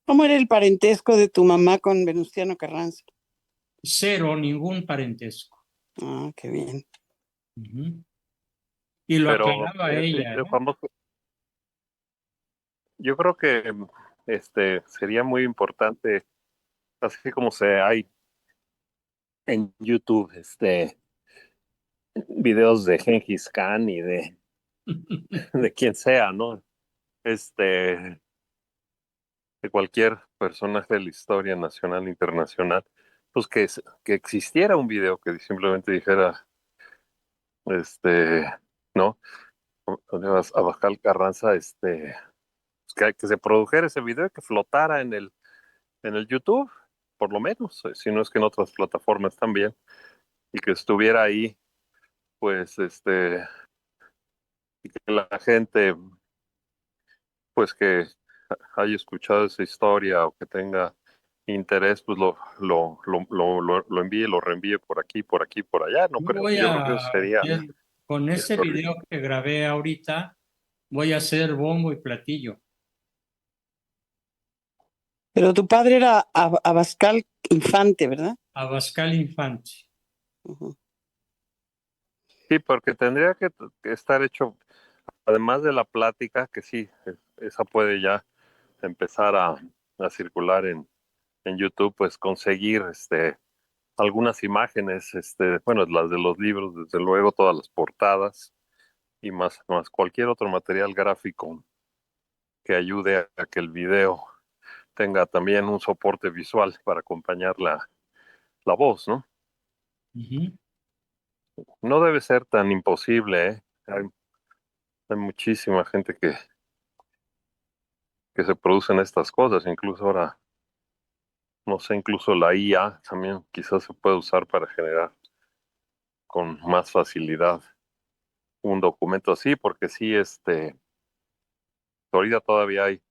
¿Cómo era el parentesco de tu mamá con Venustiano Carranza? Cero, ningún parentesco. Ah, qué bien. Ujú. Y lo Pero aclaraba ella, ¿eh? famoso, yo creo que sería muy importante, así como hay en YouTube videos de Gengis Khan y de quien sea, ¿no? De cualquier personaje de la historia nacional e internacional, pues que existiera un video que simplemente dijera, ¿no? Abascal Carranza, que se produjera ese video y que flotara en el YouTube, por lo menos, si no es que en otras plataformas también, y que estuviera ahí, pues, y que la gente, pues, que haya escuchado esa historia o que tenga interés, pues lo envíe, lo reenvíe por aquí, por aquí, por allá, no Yo creo. voy Yo creo que a eso sería hacer, con ese video que grabé ahorita, voy a hacer bombo y platillo. Pero tu padre era Abascal Infante, ¿verdad? Abascal Infante. Ujú. Sí, porque tendría que estar hecho, además de la plática, que sí, esa puede ya empezar a circular en YouTube, pues conseguir algunas imágenes, bueno, las de los libros, desde luego, todas las portadas y más cualquier otro material gráfico que ayude a que el video tenga también un soporte visual para acompañar la voz, ¿no? Ujú. No debe ser tan imposible, ¿eh? Hay muchísima gente que se producen estas cosas, incluso ahora, no sé, incluso la IA también quizás se puede usar para generar con más facilidad un documento así, porque sí, ahorita todavía hay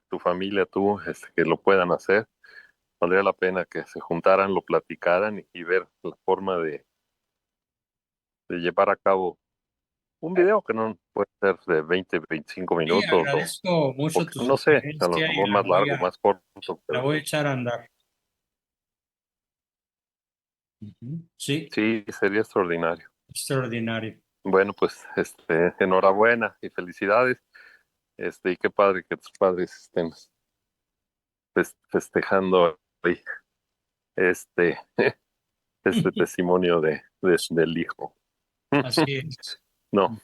tu familia, tú, que lo puedan hacer. Valdría la pena que se juntaran, lo platicaran y ver la forma de llevar a cabo un video que no puede ser de 20, 25 Sí, minutos agradezco o mucho que, tu no sé, a lo sugerencia y mejor más largo, más corto, la pero voy a echar a andar. Ujú. Sí, sí, sería extraordinario. extraordinario. Bueno, pues enhorabuena y felicidades. Y qué padre que tus padres estén festejando hoy este, este testimonio del hijo. Así es. No,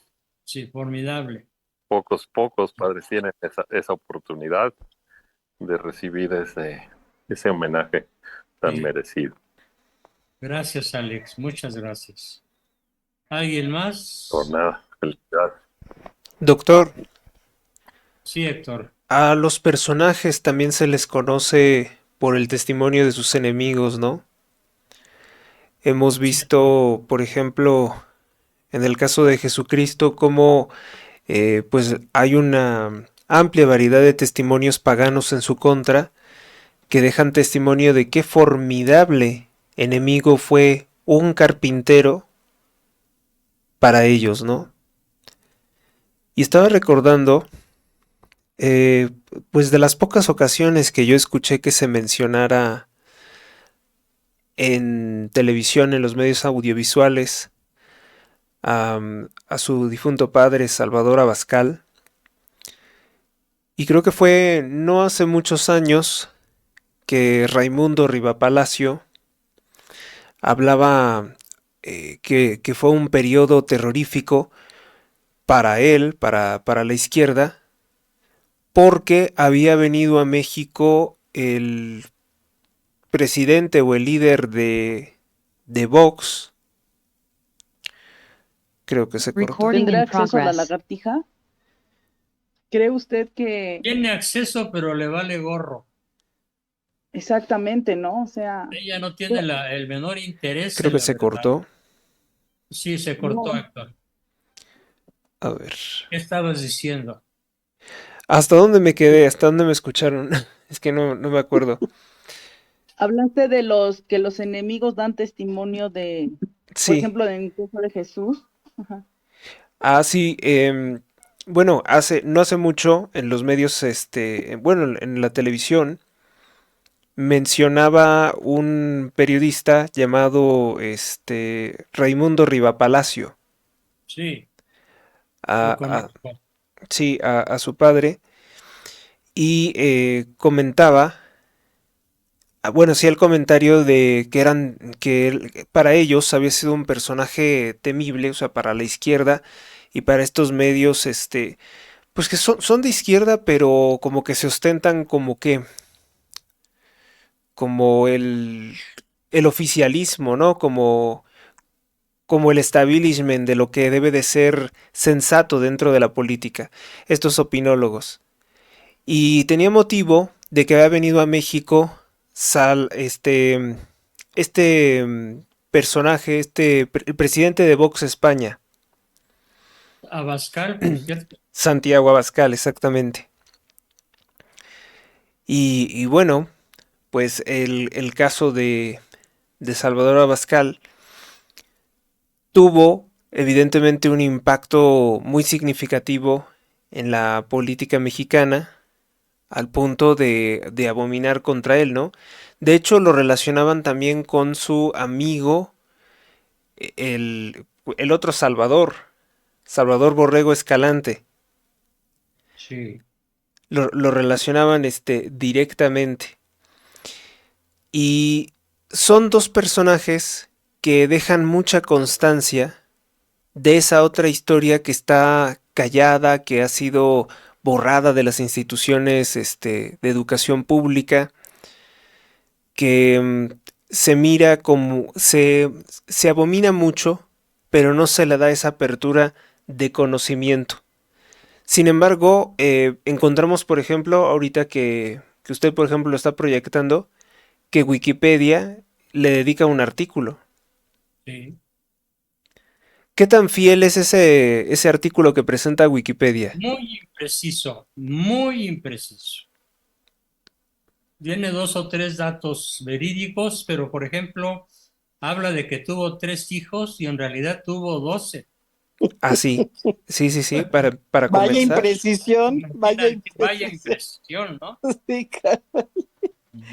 Sí, formidable. pocos padres tienen esa oportunidad de recibir ese homenaje tan Sí. merecido. Gracias, Alex. Muchas gracias. ¿Alguien Por más? nada, felicidades. Doctor, Sí, Héctor. a los personajes también se les conoce por el testimonio de sus enemigos, ¿no? Hemos visto, por ejemplo, en el caso de Jesucristo, cómo pues hay una amplia variedad de testimonios paganos en su contra que dejan testimonio de qué formidable enemigo fue un carpintero para ellos, ¿no? Y estaba recordando, eh, pues de las pocas ocasiones que yo escuché que se mencionara en televisión, en los medios audiovisuales, a su difunto padre Salvador Abascal. Y creo que fue no hace muchos años que Raimundo Rivapalacio hablaba que fue un periodo terrorífico para él, para la izquierda, porque había venido a México el presidente o el líder de Vox, creo que se cortó. Recording ¿Tendrá in acceso a la progress. lagartija? ¿Cree usted que Tiene acceso, pero le vale gorro. exactamente, no? O sea, Ella no tiene el menor interés Creo en que la se verdad. cortó. Sí, se cortó, no, Héctor. A ver. ¿Qué estabas diciendo? ¿Hasta dónde me quedé? ¿Hasta dónde me escucharon? Es que no me acuerdo. Hablaste de que los enemigos dan testimonio de, por Sí. ejemplo, en el caso de Jesús. Ajá. Ah, sí. Bueno, no hace mucho en los medios, bueno, en la televisión, mencionaba un periodista llamado Raimundo Rivapalacio Sí, a, lo a- conozco. sí, a su padre y comentaba, bueno, sí, el comentario de que para ellos había sido un personaje temible, o sea, para la izquierda y para estos medios, pues que son de izquierda, pero como que se ostentan como el oficialismo, ¿no? Como el establishment de lo que debe de ser sensato dentro de la política, estos opinólogos. Y tenía motivo de que había venido a México personaje, el presidente de Vox España, Abascal, por cierto. Santiago Abascal, exactamente. Y bueno, pues el caso de Salvador Abascal tuvo evidentemente un impacto muy significativo en la política mexicana, al punto de abominar contra él, ¿no? De hecho, lo relacionaban también con su amigo, el otro Salvador Borrego Escalante. Sí. Lo relacionaban directamente. Y son dos personajes que dejan mucha constancia de esa otra historia que está callada, que ha sido borrada de las instituciones de educación pública, que se mira como, se abomina mucho, pero no se le da esa apertura de conocimiento. Sin embargo, encontramos, por ejemplo, ahorita que usted, por ejemplo, lo está proyectando, que Wikipedia le dedica un artículo. Sí. ¿Qué tan fiel es ese artículo que presenta Wikipedia? Muy impreciso, muy impreciso. Tiene 2 o 3 datos verídicos, pero por ejemplo, habla de que tuvo 3 hijos y en realidad tuvo 12. Ah, sí, sí, para Vaya comenzar. imprecisión, vaya Vaya imprecisión. impresión, ¿no? Sí, caray. Ujú.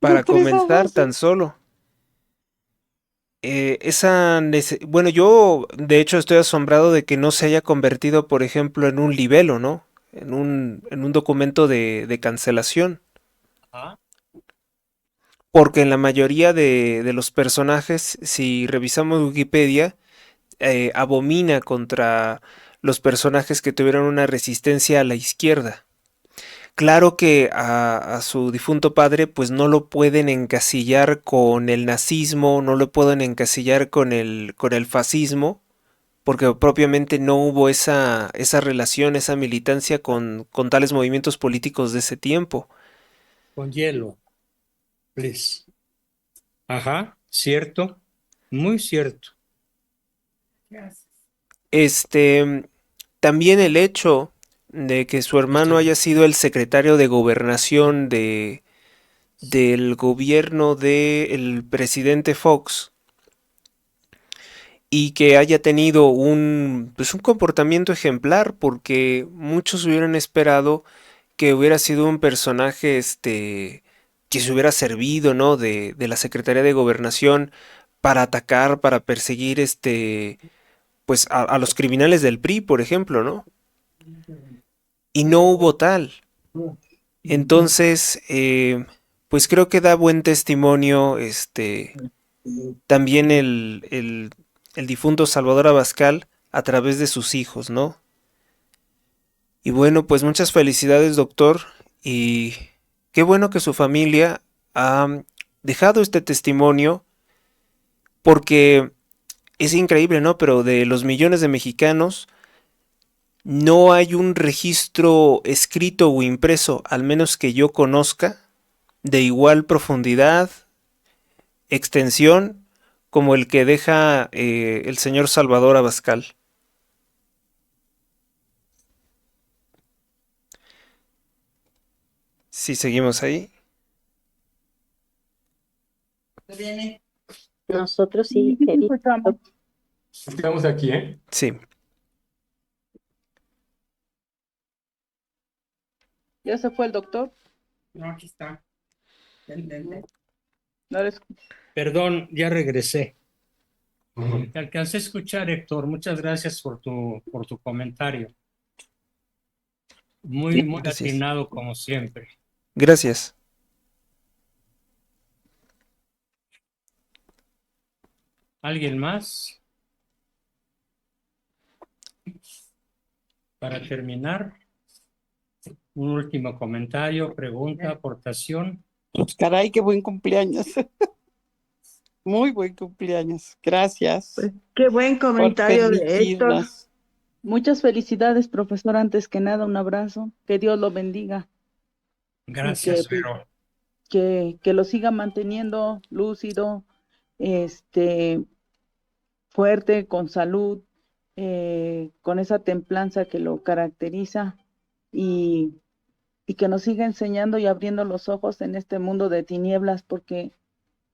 De Para 3 a comenzar 12. tan solo. Bueno, yo de hecho estoy asombrado de que no se haya convertido, por ejemplo, en un libelo, ¿no? En un documento de cancelación. Ajá. Porque en la mayoría de los personajes, si revisamos Wikipedia, abomina contra los personajes que tuvieron una resistencia a la izquierda. Claro que a su difunto padre pues no lo pueden encasillar con el nazismo, no lo pueden encasillar con el fascismo, porque propiamente no hubo esa relación, esa militancia con tales movimientos políticos de ese tiempo. Con hielo, please. Ajá, cierto, muy cierto. También el hecho de que su hermano haya sido el secretario de gobernación del gobierno del presidente Fox y que haya tenido pues un comportamiento ejemplar, porque muchos hubieran esperado que hubiera sido un personaje que se hubiera servido, ¿no? de la Secretaría de Gobernación para atacar, para perseguir pues a los criminales del PRI, por ejemplo, ¿no? Y no hubo tal. Entonces, pues creo que da buen testimonio también el difunto Salvador Abascal a través de sus hijos, ¿no? Y bueno, pues muchas felicidades, doctor, y qué bueno que su familia ha dejado este testimonio, porque es increíble, ¿no? Pero de los millones de mexicanos, no hay un registro escrito o impreso, al menos que yo conozca, de igual profundidad, extensión, como el que deja el señor Salvador Abascal. Si seguimos ahí. Nosotros sí, Sí, Edith. escuchamos. Estamos aquí, ¿eh? Sí. ¿Ya se fue el doctor? No, aquí está. No le escucho. Perdón, ya regresé. Ujú. Te alcancé a escuchar, Héctor. Muchas gracias por tu comentario. Muy, muy Gracias. atinado como siempre. Gracias. ¿Alguien más? Para terminar, un último comentario, pregunta, aportación. Pues caray, qué buen cumpleaños. Muy buen cumpleaños. Gracias Pues qué buen por comentario de Héctor. permitirnos. Muchas felicidades, profesor. Antes que nada, un abrazo. Que Dios lo bendiga. Gracias, Y Vero. que lo siga manteniendo lúcido, fuerte, con salud, con esa templanza que lo caracteriza y, y que nos siga enseñando y abriendo los ojos en este mundo de tinieblas, porque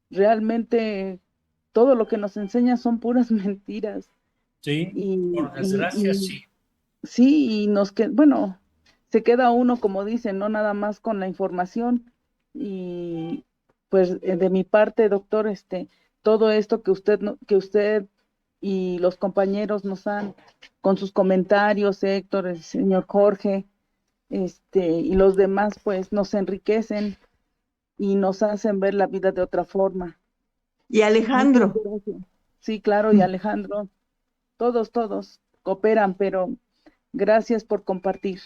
realmente todo lo que nos enseña son puras mentiras. Sí, Y, por y- desgracia, y- sí. sí, y bueno, se queda uno, como dicen, no nada más con la información. Y pues de mi parte, doctor, todo esto que usted y los compañeros nos han, con sus comentarios, Héctor, el señor Jorge, y los demás, pues nos enriquecen y nos hacen ver la vida de otra forma. Y Muchas Alejandro, gracias. Sí, claro, y Alejandro, todos cooperan, pero gracias por compartir.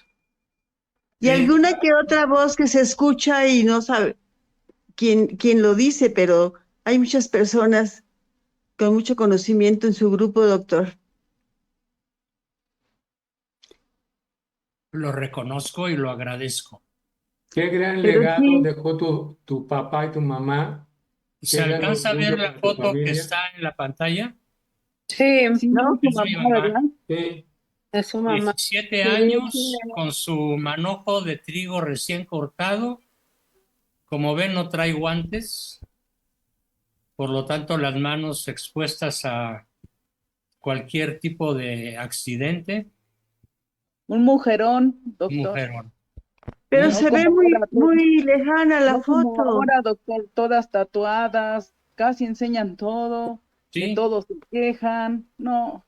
y alguna que otra voz que se escucha y no sabe quién lo dice, pero hay muchas personas con mucho conocimiento en su grupo, doctor. Lo reconozco y lo agradezco. Qué gran Pero legado sí, dejó tu papá y tu mamá. ¿Se Qué gran alcanza a ver orgullo la para tu foto que familia. está en la pantalla? Sí, Sí, ¿no? su Es mi mamá, mamá. ¿verdad? Sí, es su mamá. 17 Sí, años con su manojo de trigo recién cortado. Como ven, no trae guantes, por lo tanto, las manos expuestas a cualquier tipo de accidente. un mujerón, doctor. Mujerón. Pero No se ve como ahora, muy lejana la no como foto. ahora, doctor, todas tatuadas, casi enseñan todo, de Sí, todo se quejan. No,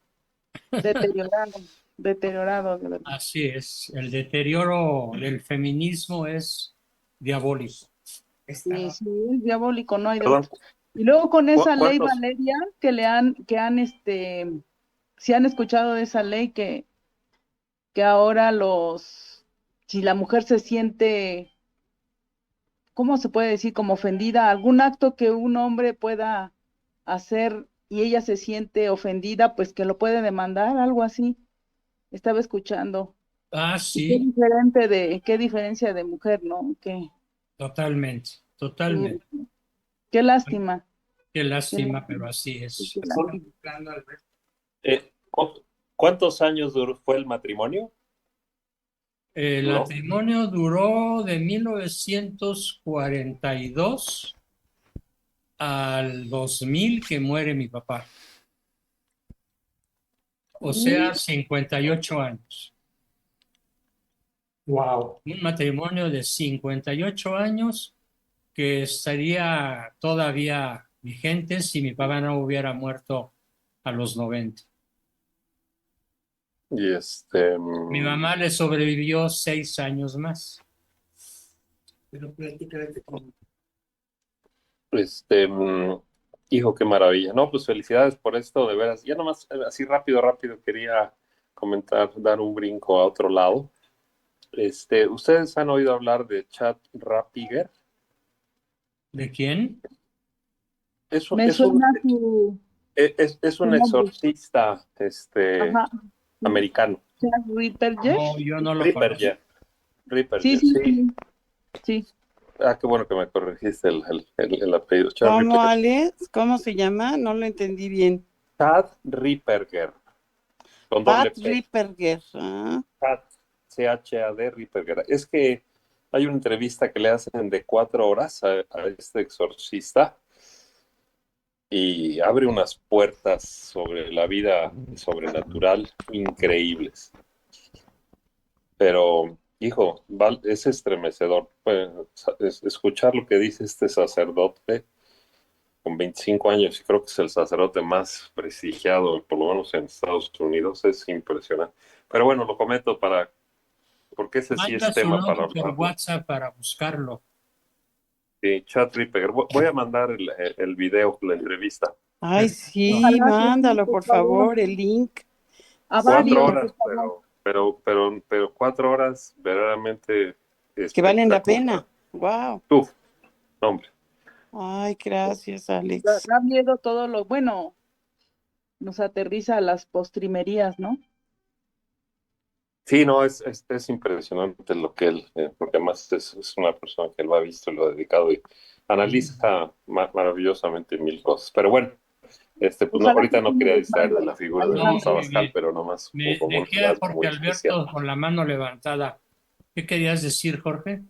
deteriorado, deteriorado, de verdad. así es. El deterioro del feminismo es diabólico. Sí, sí, es diabólico, no hay de Perdón, otra. Y luego con esa ley, ¿cuántos? Valeria, si han escuchado de esa ley que ahora si la mujer se siente, ¿cómo se puede decir? Como ofendida, algún acto que un hombre pueda hacer y ella se siente ofendida, pues que lo puede demandar, algo así. Estaba escuchando. Ah, Y sí, qué diferencia de mujer, ¿no? totalmente, totalmente. Qué lástima, Qué qué lástima, lástima, pero así sí, es. qué lástima. ¿Cuántos años fue el matrimonio? El ¿Duró? matrimonio duró de 1942 al 2000 que muere mi papá. O sea, 58 años. wow. Un matrimonio de 58 años que estaría todavía vigente si mi papá no hubiera muerto a los 90. Y Mi mamá le sobrevivió 6 años más. Pero hijo, qué maravilla. No, pues felicidades por esto, de veras. Ya nomás, así rápido, quería comentar, dar un brinco a otro lado. ¿Ustedes han oído hablar de Chad Rapiger? ¿De quién? Es un, Me es un, suena su es un nombre. exorcista, Ajá. Sí. americano. Jack Ripperger. No, yo no lo conozco. Ripperger. Sí, Ripperger, sí, sí. sí, sí. Ah, qué bueno que me corregiste el apellido. Chad ¿Cómo, Ripperger. Alex? ¿Cómo se llama? No lo entendí bien. Chad Ripperger, con doble Pat P. Ripperger. Ah, Chad, C-H-A-D Ripperger. Es que hay una entrevista que le hacen de 4 horas a este exorcista y abre unas puertas sobre la vida sobrenatural increíbles. Pero, hijo, es estremecedor. Pues, escuchar lo que dice este sacerdote con 25 años, y creo que es el sacerdote más prestigiado, por lo menos en Estados Unidos, es impresionante. Pero bueno, lo comento porque ese sí Manda es su tema para nombre por hablar. WhatsApp para buscarlo. Sí, Chad Ripper. Voy a mandar el video, la entrevista. Ay, sí, Ojalá que sí, mándalo, por por favor. favor, el link. A 4 varios, horas, por favor. pero 4 horas verdaderamente Que valen la espectacular. pena. Wow. Uf, hombre. Ay, gracias, Da, Alex. da miedo todo lo bueno. Nos aterriza a las postrimerías, ¿no? Sí, no, es impresionante lo que él, porque además es una persona que lo ha visto y lo ha dedicado y analiza maravillosamente mil cosas. Pero bueno, pues no, Ojalá que ahorita sí no me quería los distraer de mande. la figura de No, Rosa Bascal, pero nomás me como un dejé a hallazgo Jorge muy especial. Alberto con la mano levantada. ¿Qué querías decir, Jorge?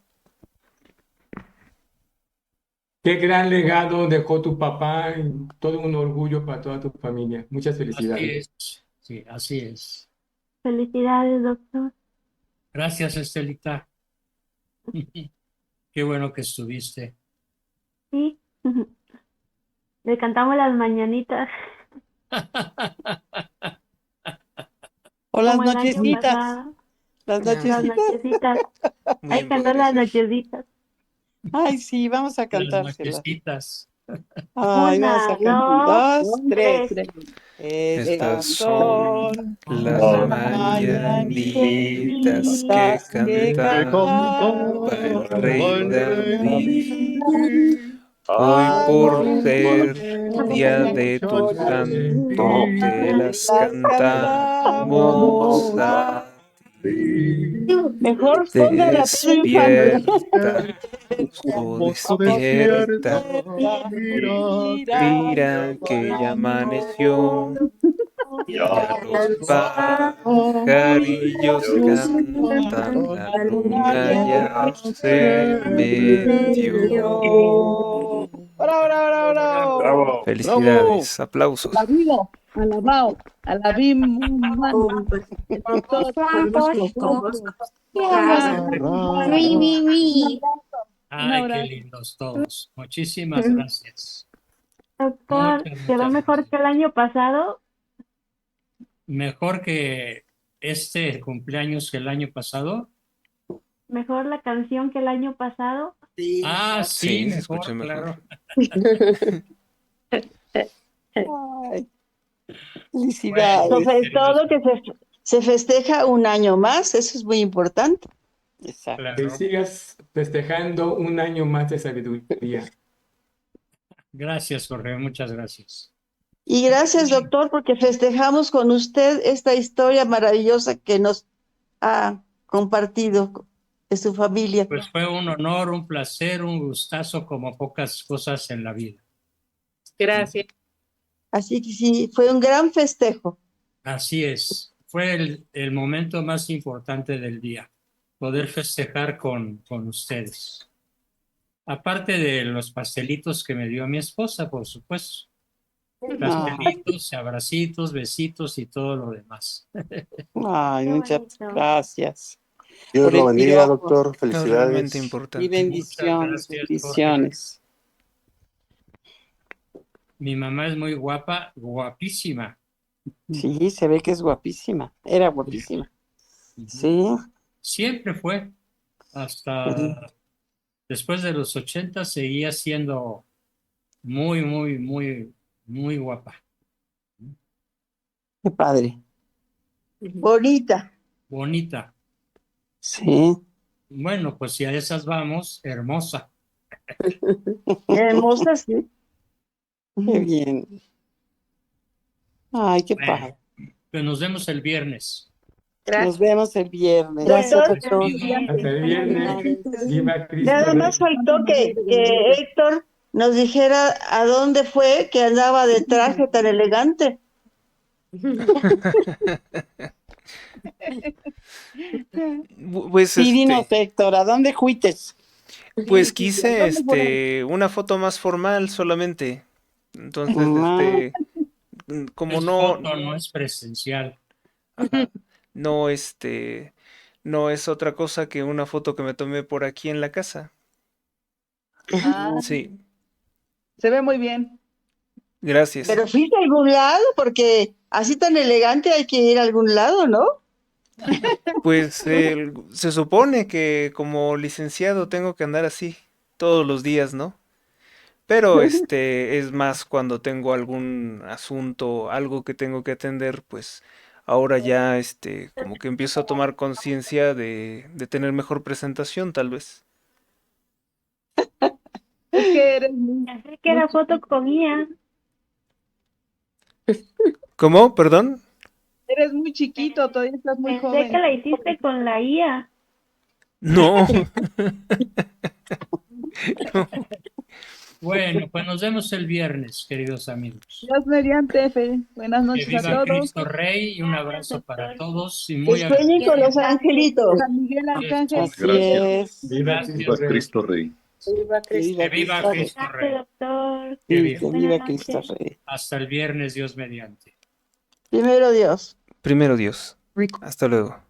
Qué gran legado dejó tu papá y todo un orgullo para toda tu familia. Muchas Así felicidades. es, sí, así es. Felicidades, doctor. Gracias, Estelita. Qué bueno que estuviste. Sí. Le cantamos las mañanitas O las como el año nochecitas. pasado. Las Las nochecitas. nochecitas. Muy Hay bien que cantar podría las ser. nochecitas. Ay, sí, vamos a Las cantárselas. nochecitas. Ay, vamos a Una, cantar. dos, 2, 3. tres. Estas Estas son son las las mañanitas que mañanitas que cantaba el rey David. Hoy por Hoy ser día por de tu santo Oh, te las las cantamos cantamos a ti. Mejor póngala todo infante. Despierta, justo despierta. Mira que ya amaneció. Ya los pajarillos cantan, la luna ya se metió. Bravo, bravo, bravo, bravo. Felicidades, aplausos. Alabado, alabado, alabimos, el doctor. Un Ay, qué abrazo. lindos todos. Muchísimas gracias. Doctor, quedó Muchas mejor gracias. que el año pasado. Mejor que este cumpleaños que el año pasado. Mejor la canción que el año pasado. Ah, sí, Sí, se mejor, escucha mejor. claro. Ay, felicidades. Sobre todo que se festeja un año más, eso es muy importante. Exacto. Que Claro. sigas festejando un año más de sabiduría. Gracias, Jorge, muchas gracias. Y gracias, doctor, porque festejamos con usted esta historia maravillosa que nos ha compartido de su familia. Pues fue un honor, un placer, un gustazo como pocas cosas en la vida. Gracias. Así que sí, fue un gran festejo. Así es, fue el momento más importante del día, poder festejar con ustedes. Aparte de los pastelitos que me dio mi esposa, por supuesto. Pastelitos, abracitos, besitos y todo lo demás. Ay, muchas gracias. Dios Por lo el bendiga, piropo. doctor. No, realmente Felicidades. Y importante. bendiciones, Muchas gracias, bendiciones. Mi mamá es muy guapa, guapísima. Sí, se ve que es guapísima. Era guapísima. Sí. Siempre fue. Hasta después de los 80 seguía siendo muy, muy, muy, muy guapa. Qué padre. Bonita. Bonita. Sí. Bueno, pues si a esas vamos, hermosa. Hermosa, sí. Qué bien. Ay, qué Bueno, padre. pues nos vemos el viernes. Nos vemos el viernes. Doctor, Hasta el viernes. Viva Cristo nada Rey. más faltó que Héctor nos dijera a dónde fue que andaba de traje tan elegante. Pues Sí, dinos, Héctor, ¿a dónde fuites? pues quise una foto más formal solamente. Entonces, Ah, como Es no, foto, no es presencial. ajá, no, no es otra cosa que una foto que me tomé por aquí en la casa. Ah, Sí, Se ve muy bien. gracias. pero fuiste a algún lado, porque así tan elegante hay que ir a algún lado, ¿no? Pues se supone que como licenciado tengo que andar así todos los días, ¿no? Pero es más cuando tengo algún asunto, algo que tengo que atender, pues ahora ya como que empiezo a tomar conciencia de tener mejor presentación, tal vez. Es que eres muy, Ya sé que muy era foto chiquito. con IA. ¿Cómo? ¿Perdón? Eres muy chiquito, todavía estás muy Pensé que joven. la hiciste con la IA. No. No. Bueno, pues nos vemos el viernes, queridos amigos. Dios mediante, Fe. Buenas Que noches a viva todos. Cristo Rey y un Gracias, abrazo para doctor. todos y Que muy sueñen con los angelitos. San Miguel Arcángel. así Gracias. es. Viva Gracias. Cristo Rey. Cristo Rey. Que viva Que viva Cristo Rey. Cristo Rey. Gracias, doctor. Que Sí, viva. que Buenas viva Cristo noches. Rey. Hasta el viernes, Dios mediante. Primero Dios. Primero Dios. Hasta luego.